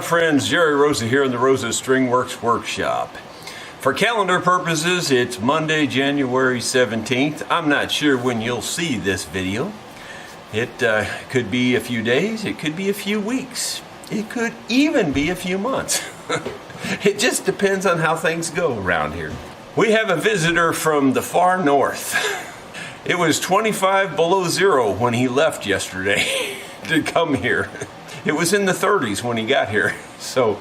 friends, Jerry Rosa here in the Rosa String Works Workshop. For calendar purposes, it's Monday, January 17th. I'm not sure when you'll see this video. It could be a few days, it could be a few weeks, it could even be a few months. It just depends on how things go around here. We have a visitor from the far north. It was 25 below zero when he left yesterday to come here. It was in the 30s when he got here, so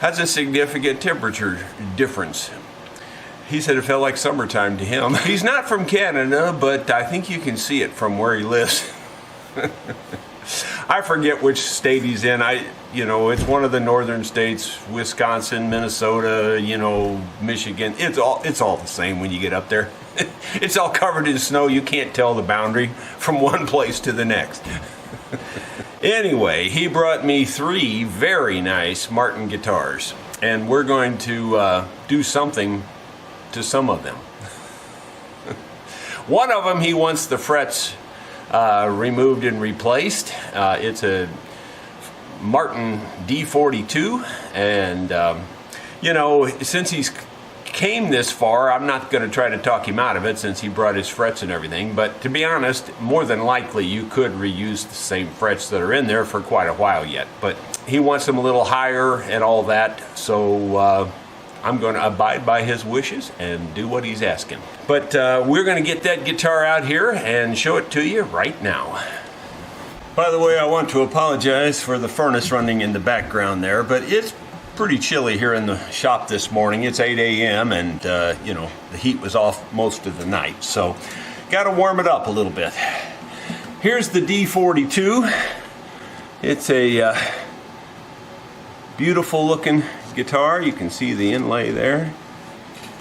that's a significant temperature difference. He said it felt like summertime to him. He's not from Canada, but I think you can see it from where he lives. I forget which state he's in. It's one of the northern states, Wisconsin, Minnesota, Michigan. It's all the same when you get up there. It's all covered in snow. You can't tell the boundary from one place to the next. Anyway, he brought me 3 very nice Martin guitars, and we're going to do something to some of them. One of them, he wants the frets removed and replaced. It's a Martin D42, and since he's came this far, I'm not going to try to talk him out of it since he brought his frets and everything, but to be honest, more than likely you could reuse the same frets that are in there for quite a while yet, but he wants them a little higher and all that, so I'm going to abide by his wishes and do what he's asking. But we're going to get that guitar out here and show it to you right now. By the way, I want to apologize for the furnace running in the background there, but it's pretty chilly here in the shop this morning. It's 8 a.m. and the heat was off most of the night, so got to warm it up a little bit. Here's the D42. It's a beautiful looking guitar. You can see the inlay there,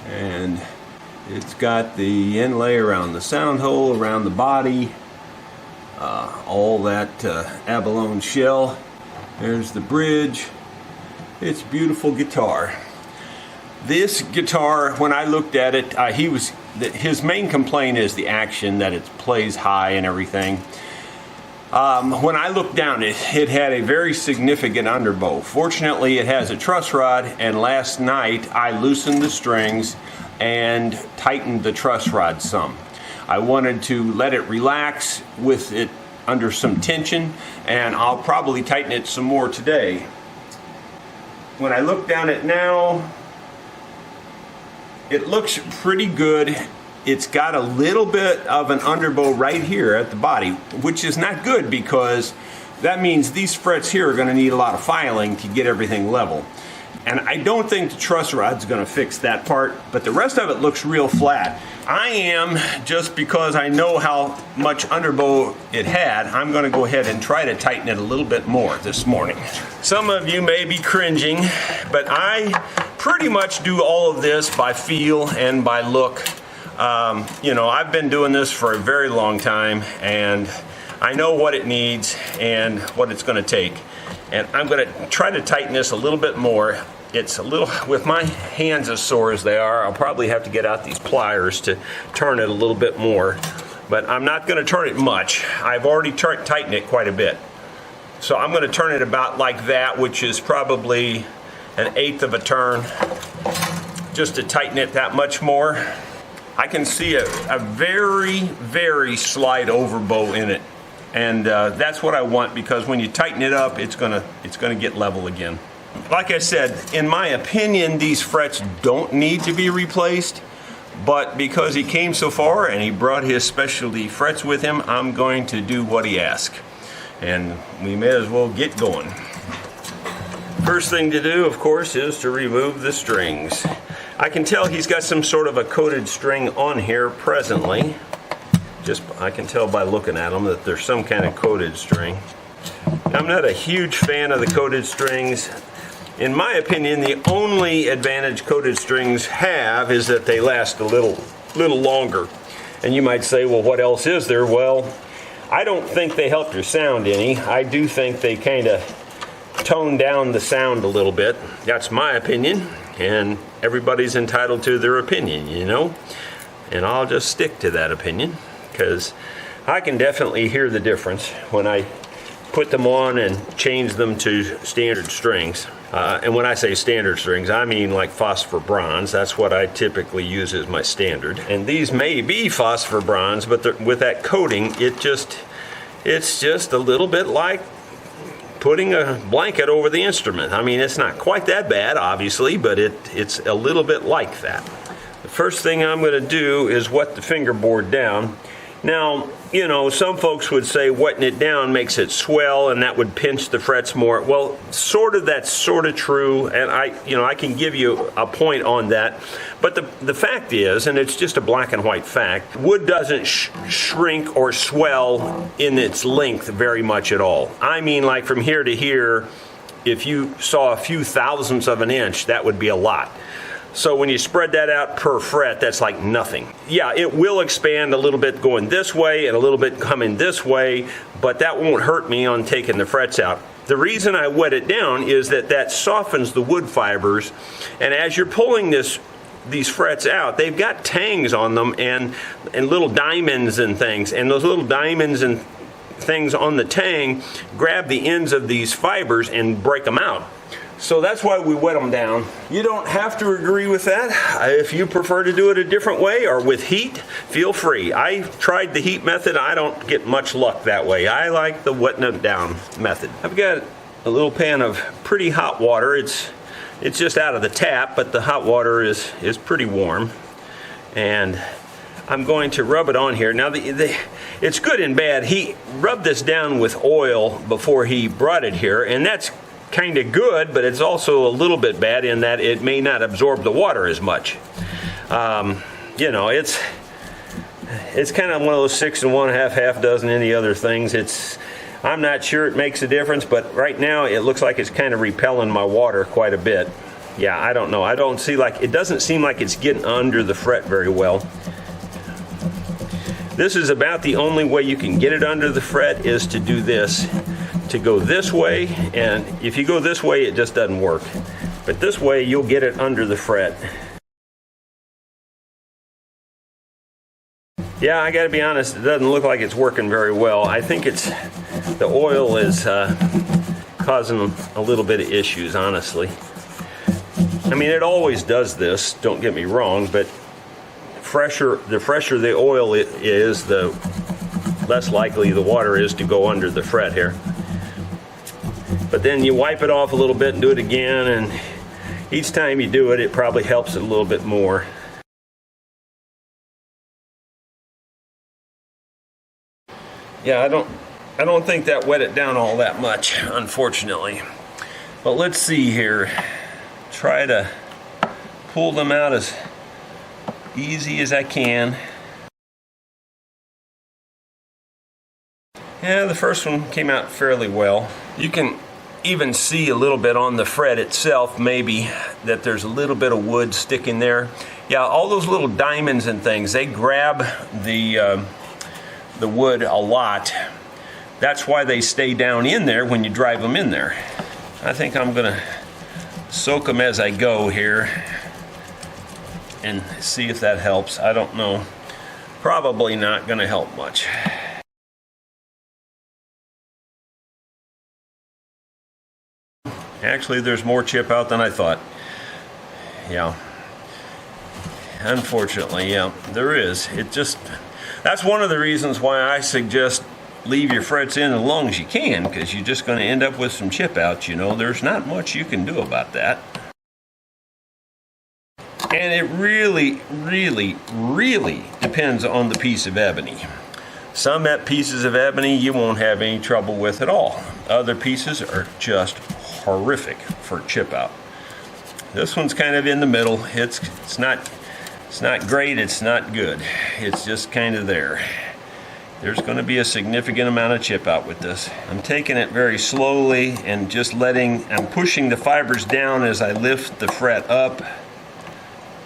and it's got the inlay around the sound hole, around the body, all that abalone shell. There's the bridge. It's a beautiful guitar. This guitar, when I looked at it, his main complaint is the action, that it plays high and everything. When I looked down it had a very significant underbow. Fortunately, it has a truss rod, and last night I loosened the strings and tightened the truss rod some. I wanted to let it relax with it under some tension, and I'll probably tighten it some more today. When I look down it now, it looks pretty good. It's got a little bit of an underbow right here at the body, which is not good because that means these frets here are going to need a lot of filing to get everything level. And I don't think the truss rod's going to fix that part, but the rest of it looks real flat. I am, just because I know how much underbow it had, I'm going to go ahead and try to tighten it a little bit more this morning. Some of you may be cringing, but I pretty much do all of this by feel and by look. I've been doing this for a very long time, and I know what it needs and what it's going to take. And I'm going to try to tighten this a little bit more. It's a little, with my hands as sore as they are, I'll probably have to get out these pliers to turn it a little bit more. But I'm not going to turn it much. I've already tightened it quite a bit. So I'm going to turn it about like that, which is probably 1/8 of a turn, just to tighten it that much more. I can see a very, very slight overbow in it. And that's what I want, because when you tighten it up, it's gonna get level again. Like I said, in my opinion, these frets don't need to be replaced, but because he came so far and he brought his specialty frets with him, I'm going to do what he asked. And we may as well get going. First thing to do, of course, is to remove the strings. I can tell he's got some sort of a coated string on here presently. I can tell by looking at them that there's some kind of coated string. I'm not a huge fan of the coated strings. In my opinion, the only advantage coated strings have is that they last a little longer. And you might say, well, what else is there? Well, I don't think they help your sound any. I do think they kind of tone down the sound a little bit. That's my opinion, and everybody's entitled to their opinion, And I'll just stick to that opinion, because I can definitely hear the difference when I put them on and change them to standard strings. And when I say standard strings, I mean like phosphor bronze. That's what I typically use as my standard. And these may be phosphor bronze, but with that coating, it's just a little bit like putting a blanket over the instrument. I mean, it's not quite that bad, obviously, but it's a little bit like that. The first thing I'm going to do is wet the fingerboard down. Now, you know, some folks would say wetting it down makes it swell and that would pinch the frets more. Well, that's sort of true, and I can give you a point on that. But the fact is, and it's just a black and white fact, wood doesn't shrink or swell in its length very much at all. I mean, like from here to here, if you saw a few thousandths of an inch, that would be a lot. So when you spread that out per fret, that's like nothing. Yeah, it will expand a little bit going this way and a little bit coming this way, but that won't hurt me on taking the frets out. The reason I wet it down is that softens the wood fibers, and as you're pulling these frets out, they've got tangs on them and little diamonds and things, and those little diamonds and things on the tang grab the ends of these fibers and break them out. So that's why we wet them down. You don't have to agree with that. If you prefer to do it a different way or with heat, feel free. I tried the heat method. I don't get much luck that way. I like the wetting it down method. I've got a little pan of pretty hot water. It's just out of the tap, but the hot water is pretty warm. And I'm going to rub it on here. Now, it's good and bad. He rubbed this down with oil before he brought it here, and that's kind of good, but it's also a little bit bad in that it may not absorb the water as much. You know, it's kind of one of those 6 1/2, half dozen any other things. I'm not sure it makes a difference, but right now it looks like it's kind of repelling my water quite a bit. Yeah, I don't know. It doesn't seem like it's getting under the fret very well. This is about the only way you can get it under the fret is to do this. To go this way, and if you go this way, it just doesn't work. But this way, you'll get it under the fret. Yeah, I gotta be honest, it doesn't look like it's working very well. I think the oil is causing a little bit of issues, honestly. I mean, it always does this, don't get me wrong, but the fresher the oil is, the less likely the water is to go under the fret here. But then you wipe it off a little bit and do it again, and each time you do it, it probably helps it a little bit more. Yeah, I don't think that wet it down all that much, unfortunately. But let's see here. Try to pull them out as easy as I can. Yeah, the first one came out fairly well. You can even see a little bit on the fret itself, maybe, that there's a little bit of wood sticking there. Yeah, all those little diamonds and things, they grab the wood a lot. That's why they stay down in there when you drive them in there. I think I'm gonna soak them as I go here and see if that helps. I don't know. Probably not gonna help much. Actually, there's more chip out than I thought. Yeah. Unfortunately, yeah, there is. That's one of the reasons why I suggest leave your frets in as long as you can, because you're just going to end up with some chip out, you know. There's not much you can do about that. And it really, really, really depends on the piece of ebony. Some pieces of ebony you won't have any trouble with at all. Other pieces are just horrific for chip out. This one's kind of in the middle. It's not great, it's not good. It's just kind of there. There's going to be a significant amount of chip out with this. I'm taking it very slowly and just I'm pushing the fibers down as I lift the fret up,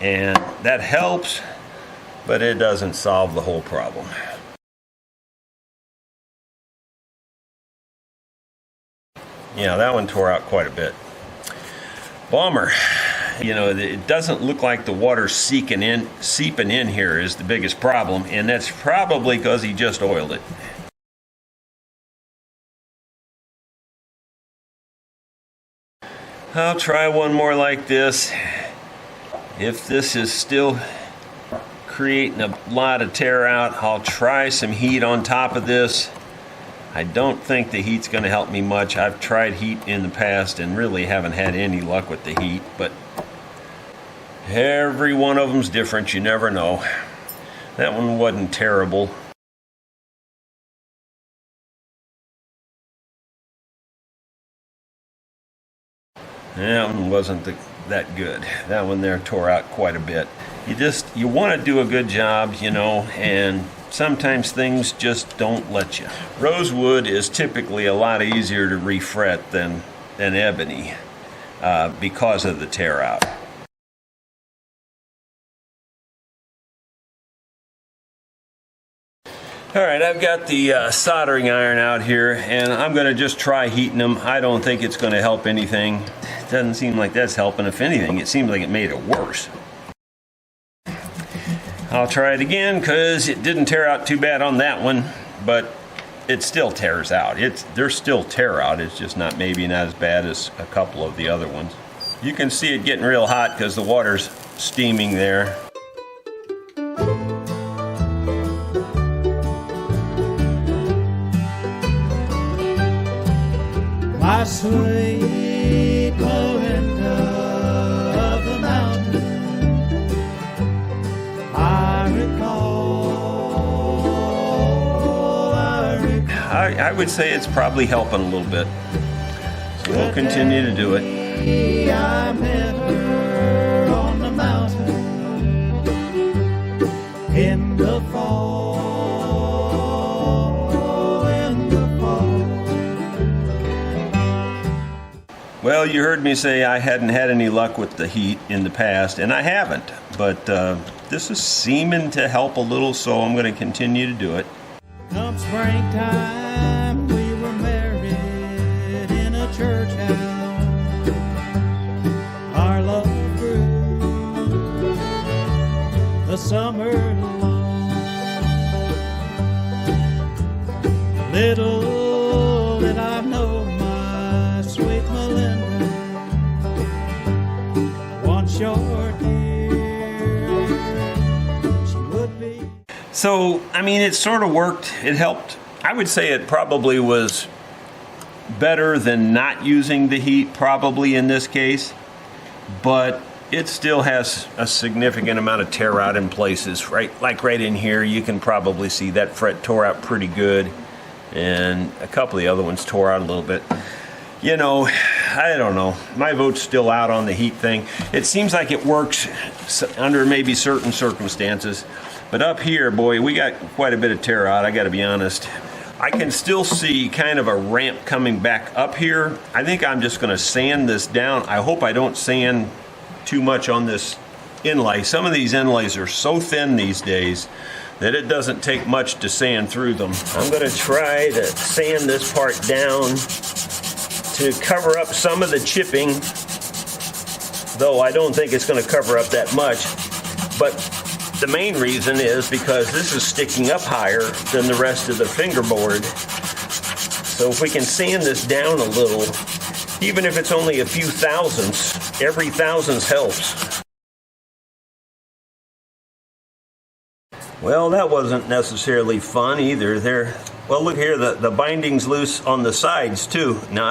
and that helps, but it doesn't solve the whole problem. Yeah, that one tore out quite a bit. Bummer. You know, it doesn't look like the water's seeping in here is the biggest problem, and that's probably because he just oiled it. I'll try one more like this. If this is still creating a lot of tear out, I'll try some heat on top of this. I don't think the heat's going to help me much. I've tried heat in the past and really haven't had any luck with the heat, but every one of them's different. You never know. That one wasn't terrible. That one wasn't that good. That one there tore out quite a bit. You want to do a good job, you know, and sometimes things just don't let you. Rosewood is typically a lot easier to refret than ebony because of the tear out. Alright, I've got the soldering iron out here, and I'm going to just try heating them. I don't think it's going to help anything. It doesn't seem like that's helping. If anything, it seems like it made it worse. I'll try it again because it didn't tear out too bad on that one, but it still tears out. There's still tear out. It's just maybe not as bad as a couple of the other ones. You can see it getting real hot because the water's steaming there. My sweet Melinda of the mountain, I recall. I would say it's probably helping a little bit. So we'll continue to do it. I met her on the mountain in the fall. Well, you heard me say I hadn't had any luck with the heat in the past, and I haven't. But this is seeming to help a little, so I'm going to continue to do it. Come springtime, we were married in a church house. Our love grew the summer long. Little did I know, my sweet Melinda, once you're dear, she would be. So, I mean, it sort of worked. It helped. I would say it probably was better than not using the heat, probably in this case. But it still has a significant amount of tear out in places. Like right in here, you can probably see that fret tore out pretty good. And a couple of the other ones tore out a little bit. You know, I don't know. My vote's still out on the heat thing. It seems like it works under maybe certain circumstances. But up here, boy, we got quite a bit of tear out, I gotta be honest. I can still see kind of a ramp coming back up here. I think I'm just gonna sand this down. I hope I don't sand too much on this inlay. Some of these inlays are so thin these days that it doesn't take much to sand through them. I'm gonna try to sand this part down to cover up some of the chipping, though I don't think it's gonna cover up that much. But the main reason is because this is sticking up higher than the rest of the fingerboard. So if we can sand this down a little, even if it's only a few thousandths, every thousandth helps. Well, that wasn't necessarily fun either. Well, look here, the binding's loose on the sides too. Now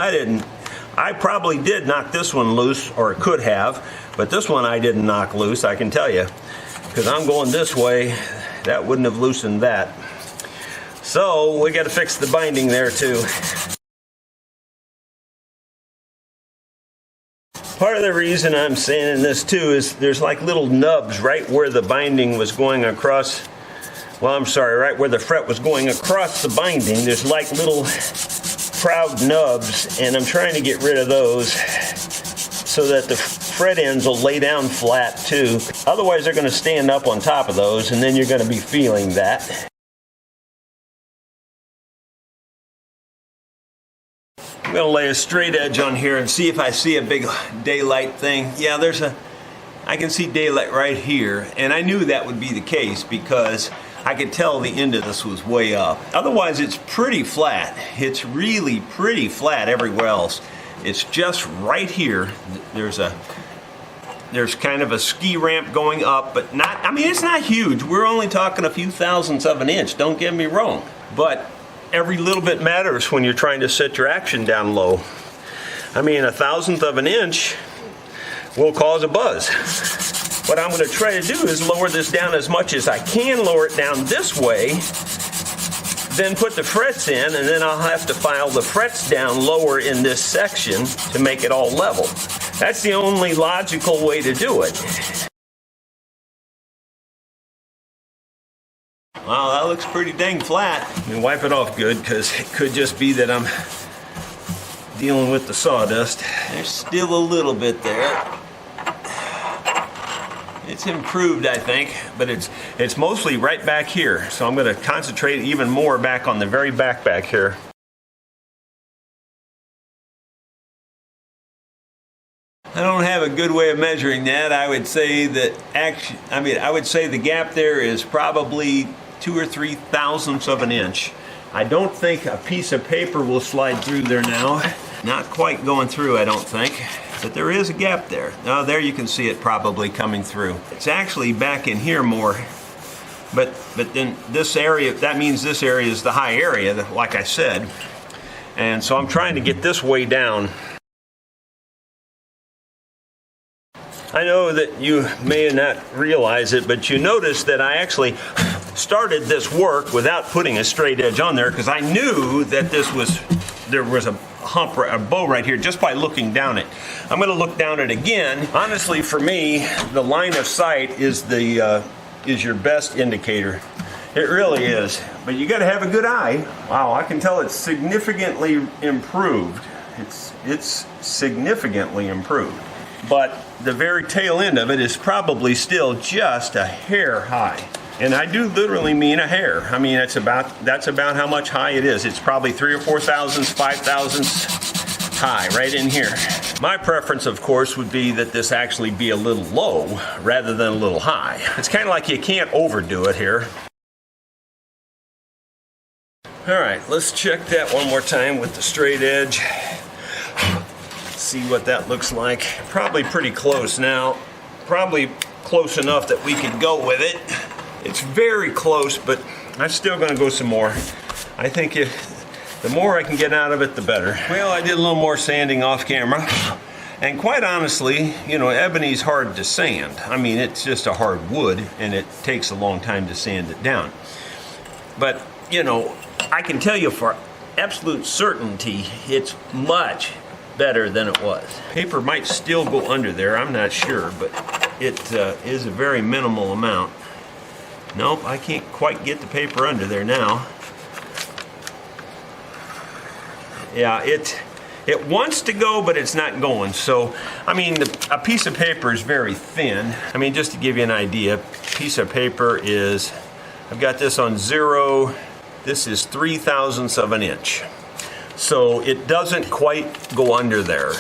I probably did knock this one loose, or could have, but this one I didn't knock loose, I can tell you. Because I'm going this way, that wouldn't have loosened that. So we got to fix the binding there too. Part of the reason I'm sanding this too is there's like little nubs right where the binding was going across. Well, I'm sorry, right where the fret was going across the binding. There's like little proud nubs, and I'm trying to get rid of those so that the fret ends will lay down flat too. Otherwise they're going to stand up on top of those, and then you're going to be feeling that. I'm going to lay a straight edge on here and see if I see a big daylight thing. Yeah, I can see daylight right here, and I knew that would be the case because I could tell the end of this was way up. Otherwise it's pretty flat. It's really pretty flat everywhere else. It's just right here. There's kind of a ski ramp going up, but not, I mean, it's not huge. We're only talking a few thousandths of an inch, don't get me wrong. But every little bit matters when you're trying to set your action down low. I mean, a thousandth of an inch will cause a buzz. What I'm going to try to do is lower this down as much as I can, lower it down this way, then put the frets in, and then I'll have to file the frets down lower in this section to make it all level. That's the only logical way to do it. Wow, that looks pretty dang flat. Let me wipe it off good, because it could just be that I'm dealing with the sawdust. There's still a little bit there. It's improved, I think, but it's mostly right back here. So I'm going to concentrate even more back on the very back here. I don't have a good way of measuring that. I would say that I would say the gap there is probably 2 or 3 thousandths of an inch. I don't think a piece of paper will slide through there now. Not quite going through, I don't think. But there is a gap there. Now there you can see it probably coming through. It's actually back in here more. But then this area, that means this area is the high area, like I said. And so I'm trying to get this way down. I know that you may not realize it, but you notice that I actually started this work without putting a straight edge on there, because I knew that there was a hump, a bow right here, just by looking down it. I'm going to look down it again. Honestly, for me, the line of sight is your best indicator. It really is. But you got to have a good eye. Wow, I can tell it's significantly improved. It's significantly improved. But the very tail end of it is probably still just a hair high. And I do literally mean a hair. I mean, that's about how much high it is. It's probably 3 or 4 thousandths, 5 thousandths high, right in here. My preference, of course, would be that this actually be a little low rather than a little high. It's kind of like you can't overdo it here. All right, let's check that one more time with the straight edge. See what that looks like. Probably pretty close now. Probably close enough that we could go with it. It's very close, but I'm still going to go some more. I think the more I can get out of it, the better. Well, I did a little more sanding off camera. And quite honestly, you know, ebony's hard to sand. I mean, it's just a hard wood, and it takes a long time to sand it down. But, you know, I can tell you for absolute certainty, it's much better than it was. Paper might still go under there, I'm not sure, but it is a very minimal amount. Nope, I can't quite get the paper under there now. Yeah, it wants to go, but it's not going. So, I mean, a piece of paper is very thin. I mean, just to give you an idea, a piece of paper is, I've got this on 0, this is 3 thousandths of an inch. So it doesn't quite go under there,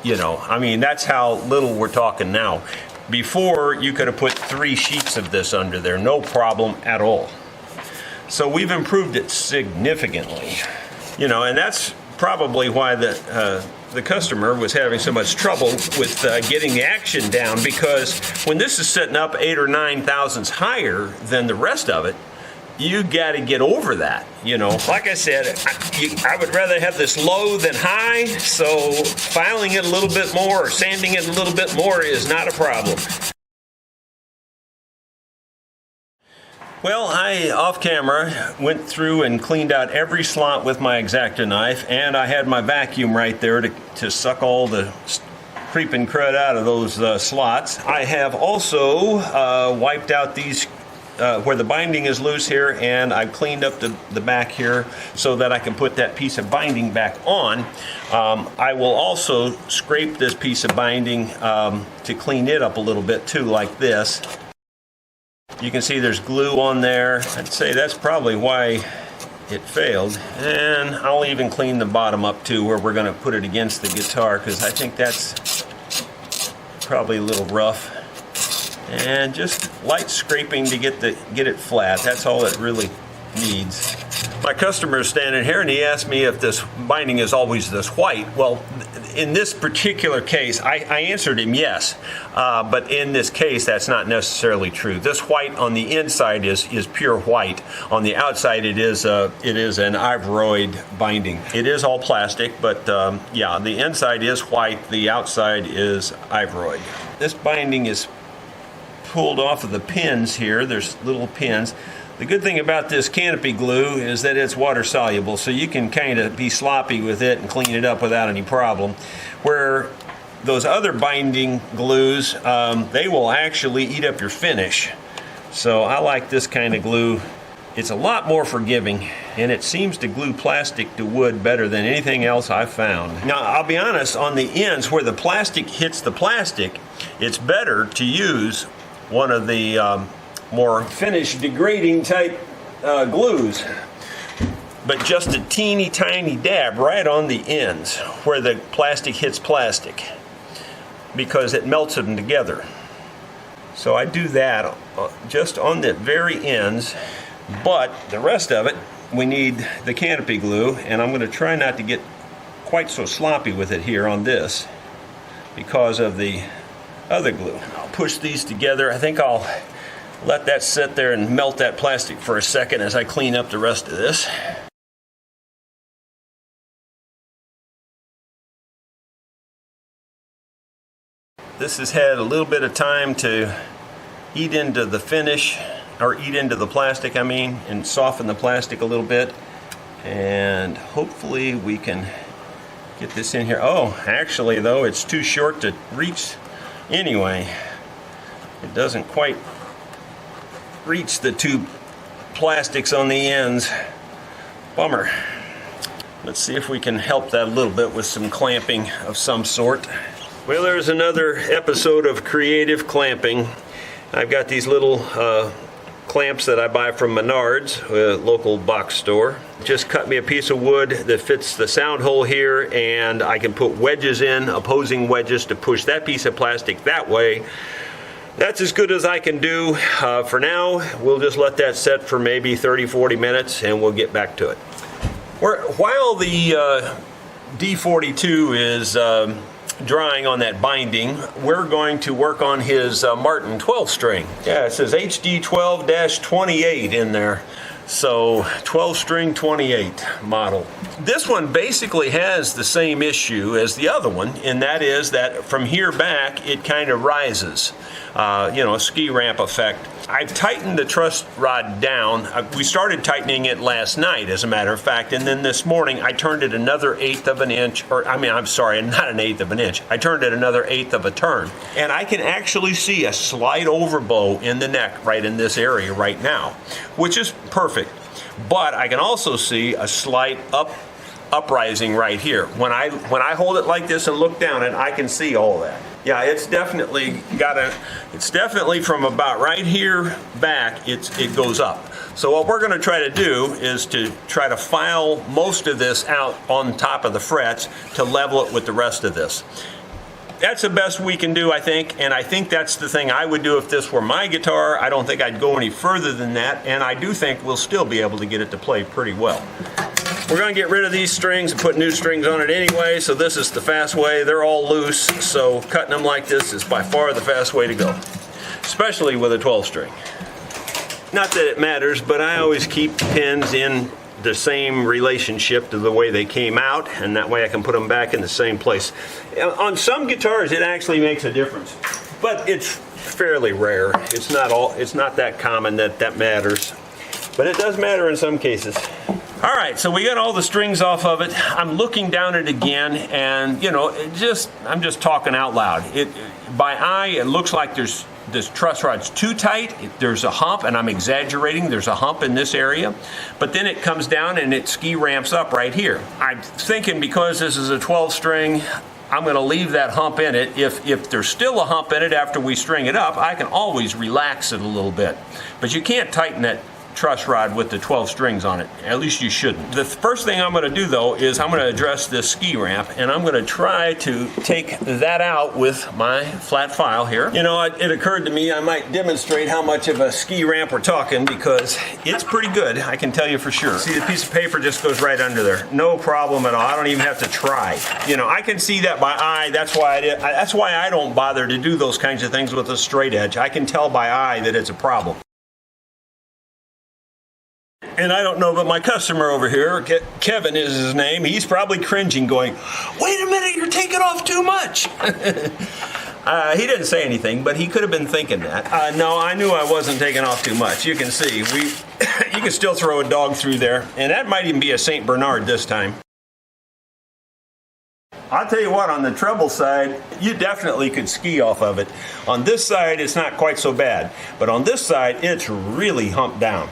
you know. I mean, that's how little we're talking now. Before, you could have put 3 sheets of this under there, no problem at all. So we've improved it significantly, you know, and that's probably why the customer was having so much trouble with getting the action down, because when this is sitting up 8 or 9 thousandths higher than the rest of it, you got to get over that, you know. Like I said, I would rather have this low than high, so filing it a little bit more or sanding it a little bit more is not a problem. Well, I, off camera, went through and cleaned out every slot with my X-Acto knife, and I had my vacuum right there to suck all the creeping crud out of those slots. I have also wiped out these where the binding is loose here, and I've cleaned up the back here so that I can put that piece of binding back on. I will also scrape this piece of binding to clean it up a little bit too, like this. You can see there's glue on there. I'd say that's probably why it failed. And I'll even clean the bottom up too, where we're going to put it against the guitar, because I think that's probably a little rough. And just light scraping to get it flat. That's all it really needs. My customer is standing here and he asked me if this binding is always this white. Well, in this particular case, I answered him yes, but in this case, that's not necessarily true. This white on the inside is pure white. On the outside, it is an Ivoroid binding. It is all plastic, but yeah, the inside is white. The outside is Ivoroid. This binding is pulled off of the pins here. There's little pins. The good thing about this canopy glue is that it's water soluble, so you can kind of be sloppy with it and clean it up without any problem. Where those other binding glues, they will actually eat up your finish. So I like this kind of glue. It's a lot more forgiving, and it seems to glue plastic to wood better than anything else I've found. Now, I'll be honest, on the ends where the plastic hits the plastic, it's better to use one of the more finish degrading type glues, but just a teeny tiny dab right on the ends where the plastic hits plastic, because it melts them together. So I do that just on the very ends, but the rest of it we need the canopy glue, and I'm going to try not to get quite so sloppy with it here on this because of the other glue. I'll push these together. I think I'll let that sit there and melt that plastic for a second as I clean up the rest of this. This has had a little bit of time to eat into the finish, or eat into the plastic, I mean, and soften the plastic a little bit. And hopefully we can get this in here. Oh, actually though, it's too short to reach anyway. It doesn't quite reach the two plastics on the ends. Bummer. Let's see if we can help that a little bit with some clamping of some sort. Well, there's another episode of creative clamping. I've got these little clamps that I buy from Menards, a local box store. Just cut me a piece of wood that fits the sound hole here, and I can put wedges in, opposing wedges, to push that piece of plastic that way. That's as good as I can do for now. We'll just let that set for maybe 30-40 minutes, and we'll get back to it. While the D42 is drying on that binding, we're going to work on his Martin 12 string. Yeah, it says HD 12-28 in there. So 12 string 28 model. This one basically has the same issue as the other one, and that is that from here back it kind of rises. A ski ramp effect. I've tightened the truss rod down. We started tightening it last night, as a matter of fact, and then this morning I turned it another 1/8 of an inch, I'm sorry, not an 1/8 of an inch. I turned it another 1/8 of a turn. And I can actually see a slight overbow in the neck right in this area right now, which is perfect. But I can also see a slight uprising right here. When I hold it like this and look down it, I can see all that. Yeah, it's definitely from about right here back, it goes up. So what we're going to try to do is to try to file most of this out on top of the frets to level it with the rest of this. That's the best we can do, I think, and I think that's the thing I would do if this were my guitar. I don't think I'd go any further than that, and I do think we'll still be able to get it to play pretty well. We're going to get rid of these strings and put new strings on it anyway, so this is the fast way. They're all loose, so cutting them like this is by far the fast way to go, especially with a 12 string. Not that it matters, but I always keep pins in the same relationship to the way they came out, and that way I can put them back in the same place. On some guitars it actually makes a difference, but it's fairly rare. It's not that common that matters, but it does matter in some cases. All right, so we got all the strings off of it. I'm looking down it again, and I'm just talking out loud. By eye, it looks like this truss rod's too tight. There's a hump, and I'm exaggerating. There's a hump in this area, but then it comes down and it ski ramps up right here. I'm thinking because this is a 12 string, I'm going to leave that hump in it. If there's still a hump in it after we string it up, I can always relax it a little bit, but you can't tighten truss rod with the 12 strings on it. At least you shouldn't. The first thing I'm going to do though is I'm going to address this ski ramp, and I'm going to try to take that out with my flat file here. You know, it occurred to me I might demonstrate how much of a ski ramp we're talking, because it's pretty good, I can tell you for sure. See, the piece of paper just goes right under there. No problem at all. I don't even have to try. You know, I can see that by eye. That's why I don't bother to do those kinds of things with a straight edge. I can tell by eye that it's a problem. And I don't know, but my customer over here, Kevin is his name, he's probably cringing going, wait a minute, you're taking off too much. He didn't say anything, but he could have been thinking that. No, I knew I wasn't taking off too much. You can see, you can still throw a dog through there, and that might even be a St. Bernard this time. I'll tell you what, on the treble side, you definitely could ski off of it. On this side, it's not quite so bad, but on this side, it's really humped down.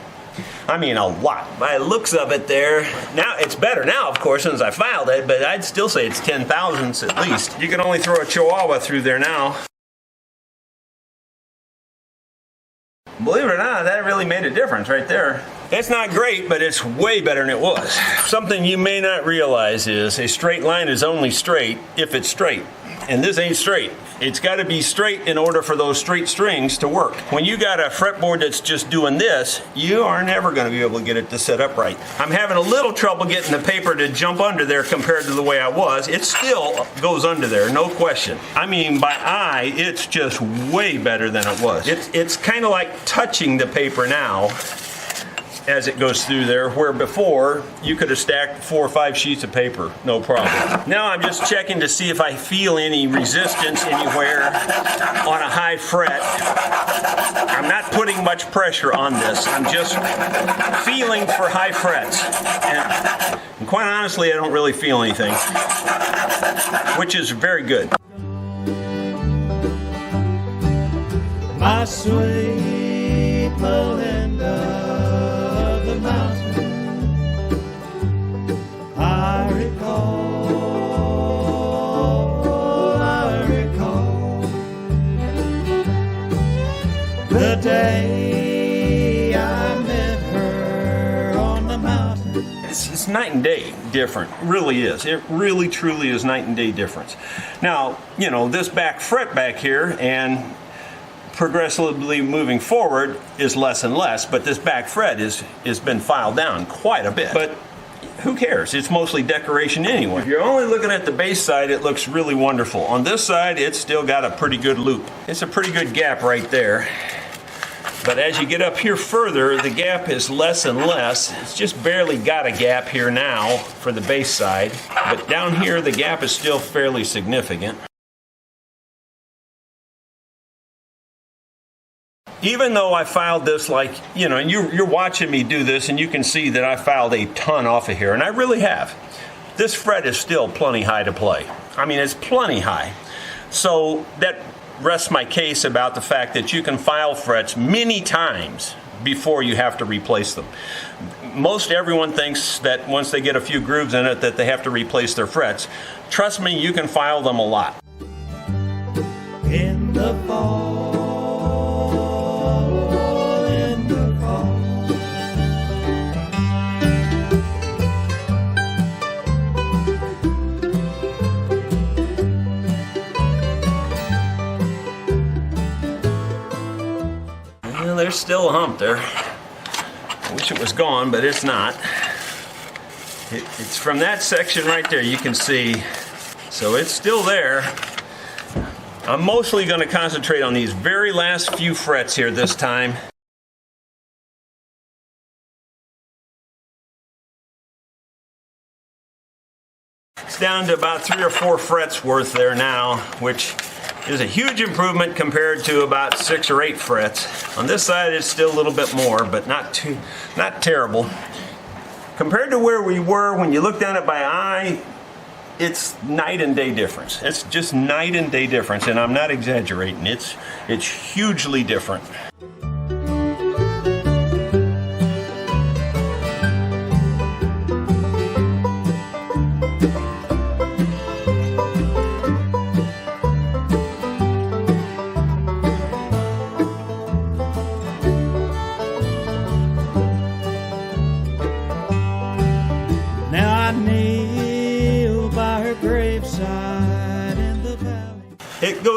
I mean, a lot. By the looks of it there, now it's better now, of course, since I filed it, but I'd still say it's 10 thousandths at least. You can only throw a Chihuahua through there now. Believe it or not, that really made a difference right there. It's not great, but it's way better than it was. Something you may not realize is a straight line is only straight if it's straight. And this ain't straight. It's got to be straight in order for those straight strings to work. When you got a fretboard that's just doing this, you are never going to be able to get it to set up right. I'm having a little trouble getting the paper to jump under there compared to the way I was. It still goes under there, no question. I mean, by eye, it's just way better than it was. It's kind of like touching the paper now as it goes through there, where before you could have stacked 4 or 5 sheets of paper, no problem. Now I'm just checking to see if I feel any resistance anywhere on a high fret. I'm not putting much pressure on this. I'm just feeling for high frets. And quite honestly, I don't really feel anything, which is very good. My sweet Melinda, I recall the day I met her on the mountain. It's night and day different, really is. It really truly is night and day difference. Now, you know, this back fret back here and progressively moving forward is less and less, but this back fret has been filed down quite a bit. But who cares? It's mostly decoration anyway. If you're only looking at the bass side, it looks really wonderful. On this side, it's still got a pretty good loop. It's a pretty good gap right there. But as you get up here further, the gap is less and less. It's just barely got a gap here now for the bass side. But down here, the gap is still fairly significant. Even though I filed this like, you know, and you're watching me do this, and you can see that I filed a ton off of here, and I really have. This fret is still plenty high to play. I mean, it's plenty high. So that rests my case about the fact that you can file frets many times before you have to replace them. Most everyone thinks that once they get a few grooves in it that they have to replace their frets. Trust me, you can file them a lot. In the fall. There's still a hump there. I wish it was gone, but it's not. It's from that section right there, you can see. So it's still there. I'm mostly going to concentrate on these very last few frets here this time. It's down to about 3 or 4 frets worth there now, which is a huge improvement compared to about 6 or 8 frets. On this side, it's still a little bit more, but not terrible. Compared to where we were when you look down it by eye, it's night and day difference. It's just night and day difference, and I'm not exaggerating. It's hugely different.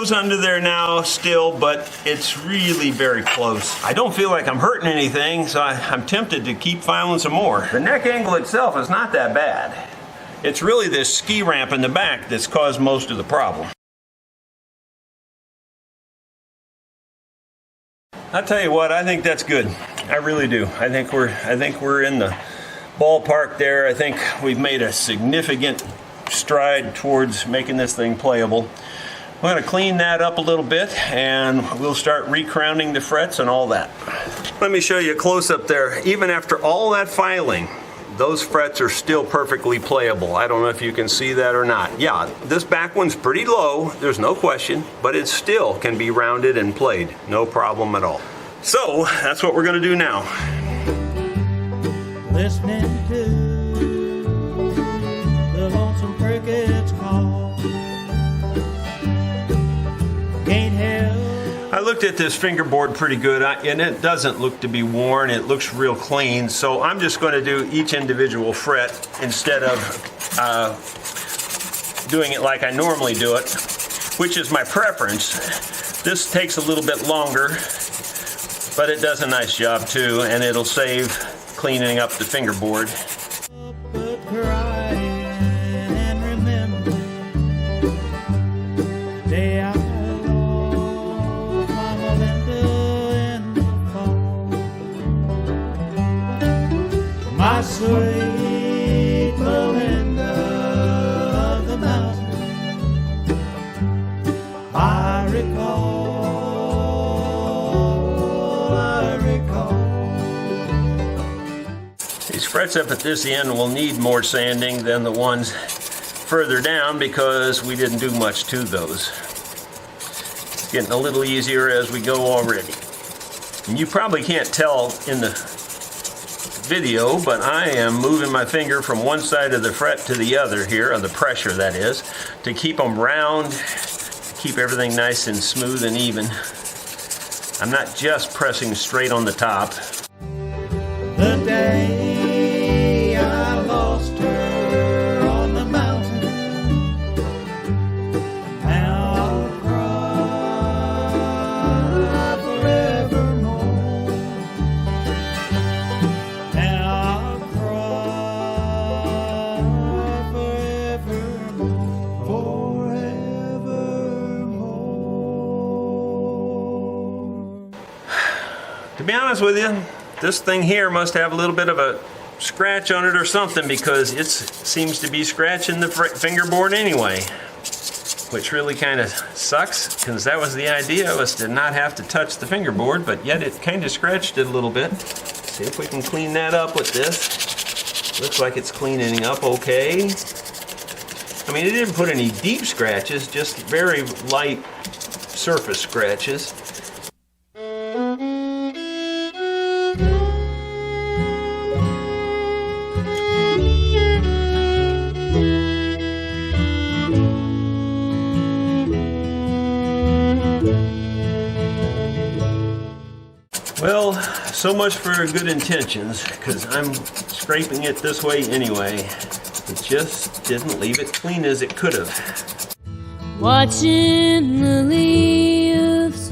goes under there now still, but it's really very close. I don't feel like I'm hurting anything, so I'm tempted to keep filing some more. The neck angle itself is not that bad. It's really this ski ramp in the back that's caused most of the problem. I'll tell you what, I think that's good. I really do. I think we're in the ballpark there. I think we've made a significant stride towards making this thing playable. We're going to clean that up a little bit and we'll start recrowning the frets and all that. Let me show you a close-up there. Even after all that filing, those frets are still perfectly playable. I don't know if you can see that or not. Yeah, this back one's pretty low, there's no question, but it still can be rounded and played. No problem at all. So, that's what we're going to do now. Listening to the lonesome crickets call. Can't help. I looked at this fingerboard pretty good, and it doesn't look to be worn. It looks real clean, so I'm just going to do each individual fret instead of doing it like I normally do it, which is my preference. This takes a little bit longer, but it does a nice job too, and it'll save cleaning up the fingerboard. But crying and remember the day I lost my Melinda in the fall. My sweet Melinda of the mountain, I recall. These frets up at this end will need more sanding than the ones further down because we didn't do much to those. It's getting a little easier as we go already. And you probably can't tell in the video, but I am moving my finger from one side of the fret to the other here, of the pressure that is, to keep them round, keep everything nice and smooth and even. I'm not just pressing straight on the top. The day I lost her on the mountain, now I'll cry forevermore. Now I'll cry forevermore, forevermore. To be honest with you, this thing here must have a little bit of a scratch on it or something, because it seems to be scratching the fingerboard anyway, which really kind of sucks, because that was the idea, was to not have to touch the fingerboard, but yet it kind of scratched it a little bit. See if we can clean that up with this. Looks like it's cleaning up okay. I mean, it didn't put any deep scratches, just very light surface scratches. Well, so much for good intentions, because I'm scraping it this way anyway. It just didn't leave it clean as it could have. Watching the leaves